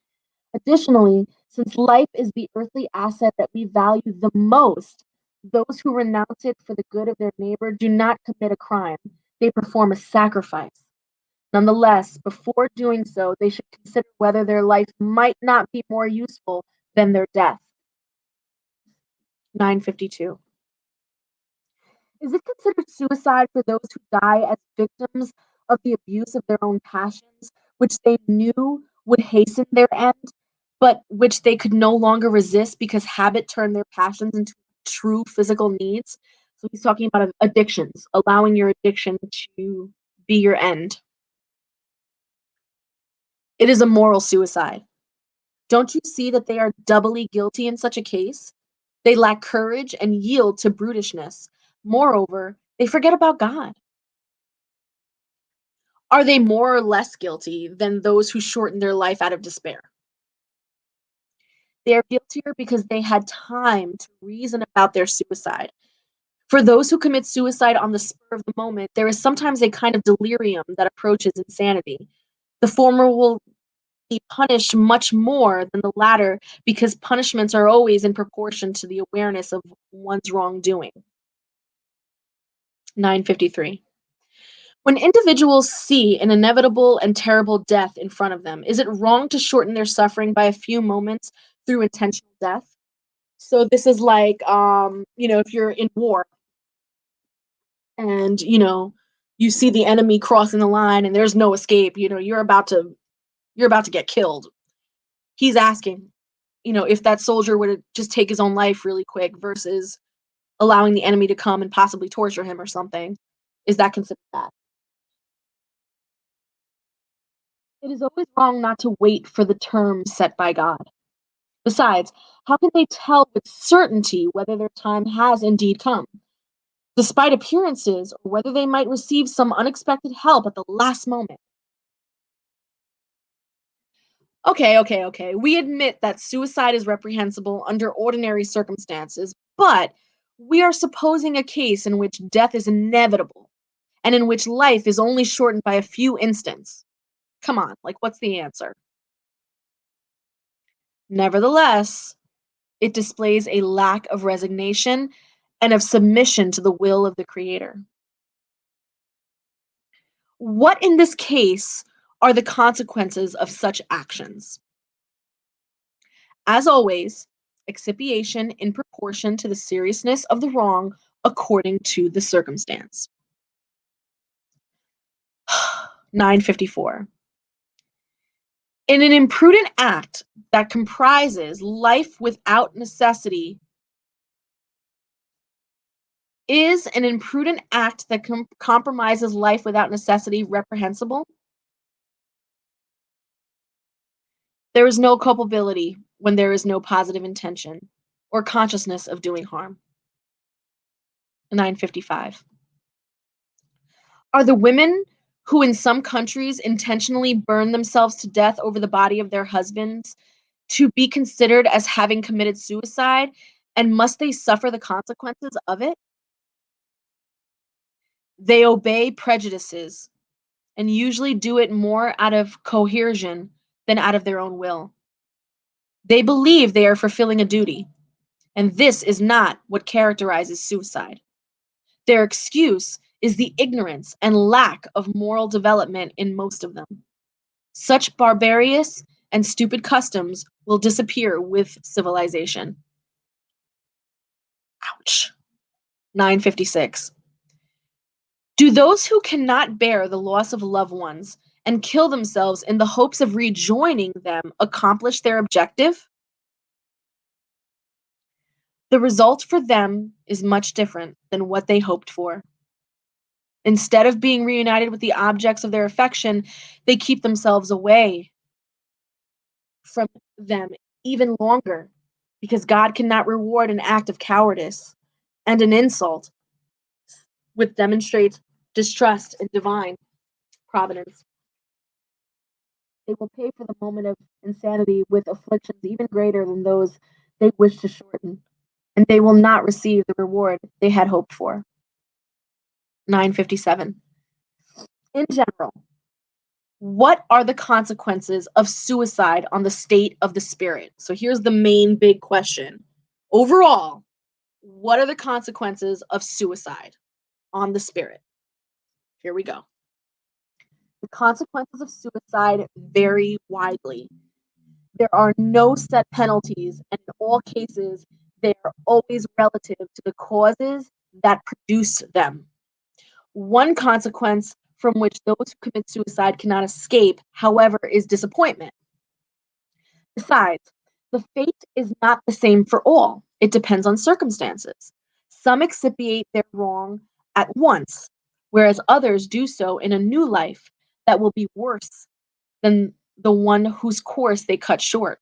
Speaker 1: Additionally, since life is the earthly asset that we value the most, those who renounce it for the good of their neighbor do not commit a crime. They perform a sacrifice. Nonetheless, before doing so, they should consider whether their life might not be more useful than their death. 952. Is it considered suicide for those who die as victims of the abuse of their own passions, which they knew would hasten their end, but which they could no longer resist because habit turned their passions into true physical needs? So he's talking about addictions, allowing your addiction to be your end. It is a moral suicide. Don't you see that they are doubly guilty in such a case? They lack courage and yield to brutishness. Moreover, they forget about God. Are they more or less guilty than those who shorten their life out of despair? They are guiltier because they had time to reason about their suicide. For those who commit suicide on the spur of the moment, there is sometimes a kind of delirium that approaches insanity. The former will be punished much more than the latter because punishments are always in proportion to the awareness of one's wrongdoing. 953. When individuals see an inevitable and terrible death in front of them, is it wrong to shorten their suffering by a few moments through intentional death? So this is like, if you're in war and, you see the enemy crossing the line and there's no escape, you're about to get killed. He's asking, if that soldier would just take his own life really quick versus allowing the enemy to come and possibly torture him or something. Is that considered bad? It is always wrong not to wait for the term set by God. Besides, how can they tell with certainty whether their time has indeed come, despite appearances, or whether they might receive some unexpected help at the last moment? Okay. We admit that suicide is reprehensible under ordinary circumstances, but we are supposing a case in which death is inevitable and in which life is only shortened by a few instants. Come on, like, what's the answer? Nevertheless, it displays a lack of resignation and of submission to the will of the Creator. What in this case are the consequences of such actions? As always, expiation in proportion to the seriousness of the wrong according to the circumstance. 954. In an imprudent act that comprises life without necessity, is an imprudent act that compromises life without necessity reprehensible? There is no culpability when there is no positive intention or consciousness of doing harm. 955. Are the women who in some countries intentionally burn themselves to death over the body of their husbands to be considered as having committed suicide And must they suffer the consequences of it? They obey prejudices and usually do it more out of coercion than out of their own will. They believe they are fulfilling a duty, and this is not what characterizes suicide. Their excuse is the ignorance and lack of moral development in most of them. Such barbarous and stupid customs will disappear with civilization. Ouch. 956. Do those who cannot bear the loss of loved ones and kill themselves in the hopes of rejoining them accomplish their objective? The result for them is much different than what they hoped for. Instead of being reunited with the objects of their affection, they keep themselves away from them even longer because God cannot reward an act of cowardice and an insult which demonstrates distrust in divine providence. They will pay for the moment of insanity with afflictions even greater than those they wish to shorten, and they will not receive the reward they had hoped for. 957. In general, what are the consequences of suicide on the state of the spirit? So here's the main big question. Overall, what are the consequences of suicide on the spirit? Here we go. The consequences of suicide vary widely. There are no set penalties, and in all cases, they are always relative to the causes that produce them. One consequence from which those who commit suicide cannot escape, however, is disappointment. Besides, the fate is not the same for all. It depends on circumstances. Some expiate their wrong at once, whereas others do so in a new life that will be worse than the one whose course they cut short.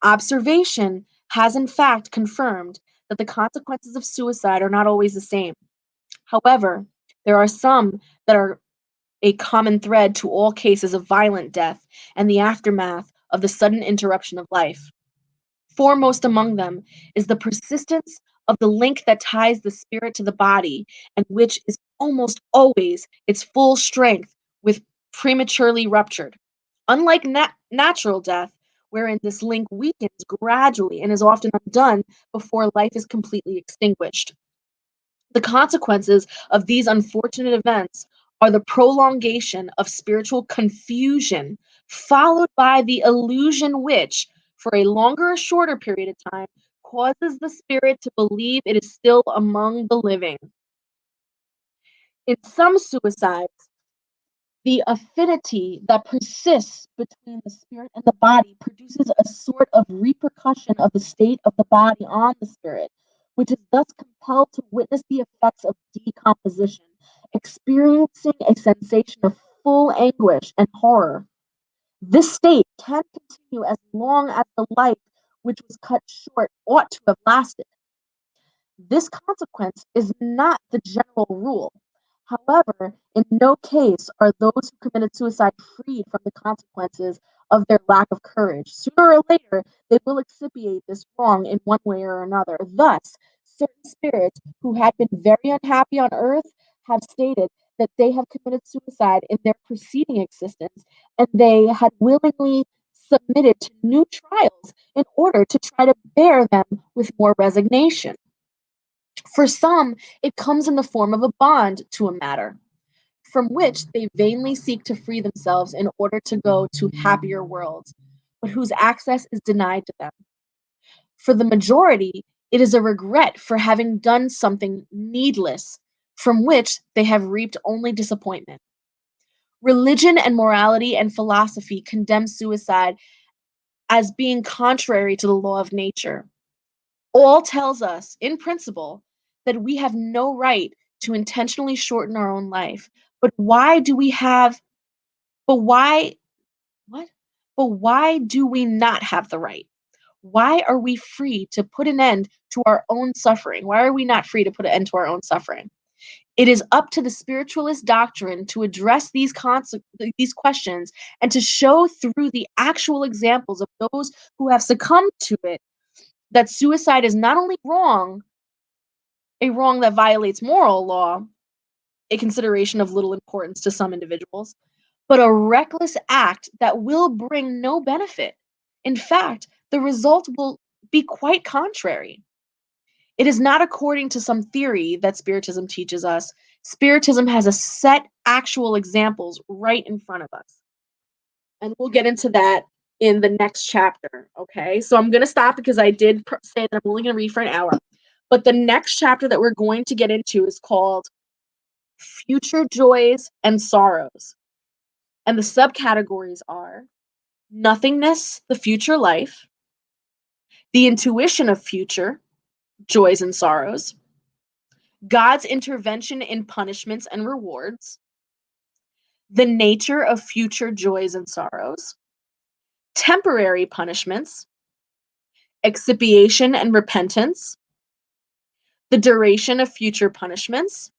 Speaker 1: Observation has in fact confirmed that the consequences of suicide are not always the same. However, there are some that are a common thread to all cases of violent death and the aftermath of the sudden interruption of life. Foremost among them is the persistence of the link that ties the spirit to the body, and which is almost always its full strength with prematurely ruptured. Unlike natural death, wherein this link weakens gradually and is often undone before life is completely extinguished. The consequences of these unfortunate events are the prolongation of spiritual confusion, followed by the illusion which, for a longer or shorter period of time, causes the spirit to believe it is still among the living. In some suicides, the affinity that persists between the spirit and the body produces a sort of repercussion of the state of the body on the spirit, which is thus compelled to witness the effects of decomposition, experiencing a sensation of full anguish and horror. This state can continue as long as the life which was cut short ought to have lasted. This consequence is not the general rule. However, in no case are those who committed suicide freed from the consequences of their lack of courage. Sooner or later, they will expiate this wrong in one way or another. Thus, certain spirits who had been very unhappy on earth have stated that they have committed suicide in their preceding existence, and they had willingly submitted to new trials in order to try to bear them with more resignation. For some, it comes in the form of a bond to a matter, from which they vainly seek to free themselves in order to go to happier worlds, but whose access is denied to them. For the majority, it is a regret for having done something needless, from which they have reaped only disappointment. Religion and morality and philosophy condemn suicide as being contrary to the law of nature. All tells us, in principle, that we have no right to intentionally shorten our own life. But why do we have, but why, what? But why do we not have the right? Why are we free to put an end to our own suffering? Why are we not free to put an end to our own suffering? It is up to the spiritualist doctrine to address these questions and to show through the actual examples of those who have succumbed to it that suicide is not only wrong, a wrong that violates moral law, a consideration of little importance to some individuals, but a reckless act that will bring no benefit. In fact, the result will be quite contrary. It is not according to some theory that Spiritism teaches us. Spiritism has a set actual examples right in front of us. And we'll get into that in the next chapter, okay? So I'm going to stop because I did say that I'm only going to read for an hour. But the next chapter that we're going to get into is called Future Joys and Sorrows. And the subcategories are nothingness, the future life, the intuition of future joys and sorrows, God's intervention in punishments and rewards, the nature of future joys and sorrows, temporary punishments, expiation and repentance, the duration of future punishments,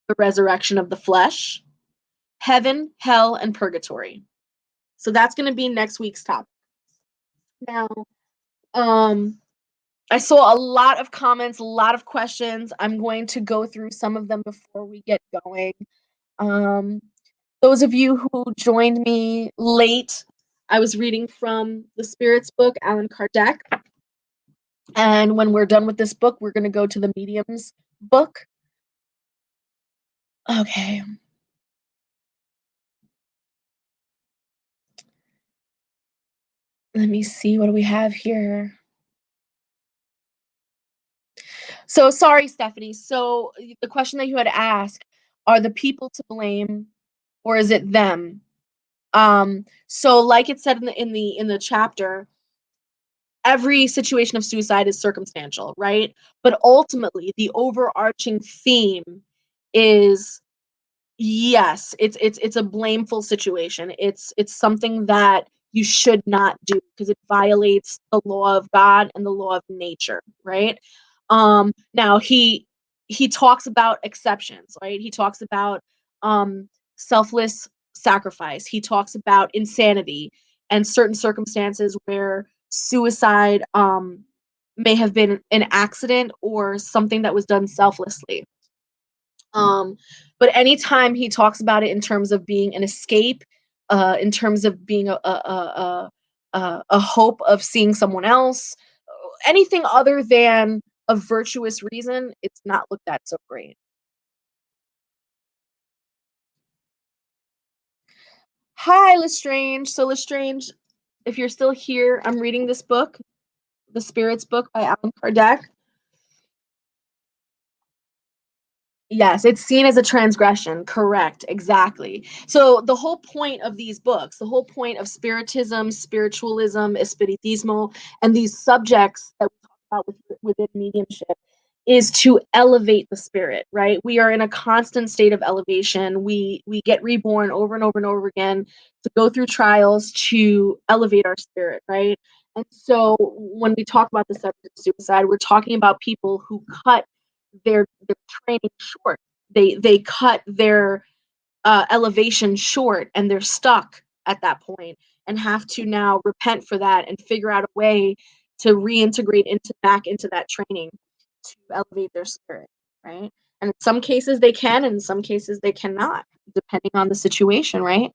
Speaker 1: the resurrection of the flesh, heaven, hell, and purgatory. So that's going to be next week's topic. Now, I saw a lot of comments, a lot of questions. I'm going to go through some of them before we get going. Those of you who joined me late, I was reading from the Spirits book, Allan Kardec. And when we're done with this book, we're going to go to the Mediums book. Okay. Let me see, what do we have here? So sorry, Stephanie. So the question that you had asked, are the people to blame or is it them? So like it said in the chapter, every situation of suicide is circumstantial, right? But ultimately the overarching theme is yes, it's a blameful situation. It's something that you should not do because it violates the law of God and the law of nature, right? Now he talks about exceptions, right? He talks about selfless sacrifice. He talks about insanity and certain circumstances where suicide may have been an accident or something that was done selflessly. But anytime he talks about it in terms of being an escape, in terms of being a hope of seeing someone else, anything other than a virtuous reason, it's not looked at so great. Hi, Lestrange. So Lestrange, if you're still here, I'm reading this book, The Spirits book by Allan Kardec. Yes, it's seen as a transgression. Correct. Exactly. So the whole point of these books, the whole point of spiritism, spiritualism, espiritismo, and these subjects that we talk about within mediumship is to elevate the spirit, right? We are in a constant state of elevation. We get reborn over and over and over again to go through trials to elevate our spirit, right? And so when we talk about the subject of suicide, we're talking about people who cut their training short. They cut their elevation short and they're stuck at that point and have to now repent for that and figure out a way to reintegrate back into that training to elevate their spirit, right? And in some cases they can, and in some cases they cannot, depending on the situation, right?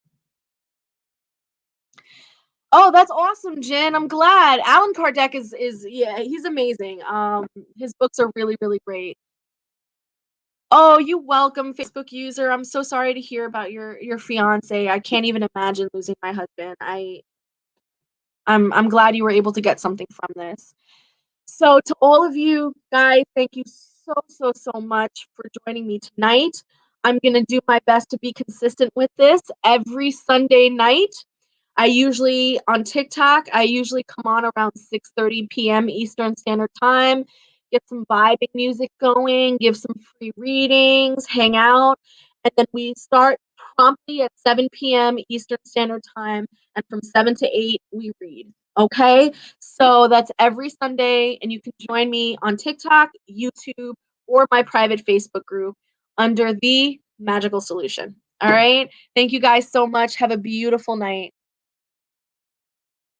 Speaker 1: Oh, that's awesome, Jen. I'm glad. Allan Kardec is yeah, he's amazing. His books are really, really great. Oh, you welcome, Facebook user. I'm so sorry to hear about your fiance. I can't even imagine losing my husband. I'm glad you were able to get something from this. So to all of you guys, thank you so much for joining me tonight. I'm going to do my best to be consistent with this every Sunday night. I usually on TikTok, I usually come on around 6:30 p.m. Eastern Standard Time, get some vibing music going, give some free readings, hang out, and then we start promptly at 7 p.m. Eastern Standard Time, and from 7 to 8 we read. Okay? So that's every Sunday, and you can join me on TikTok, YouTube, or my private Facebook group under The Magical Solution. All right? Thank you guys so much. Have a beautiful night.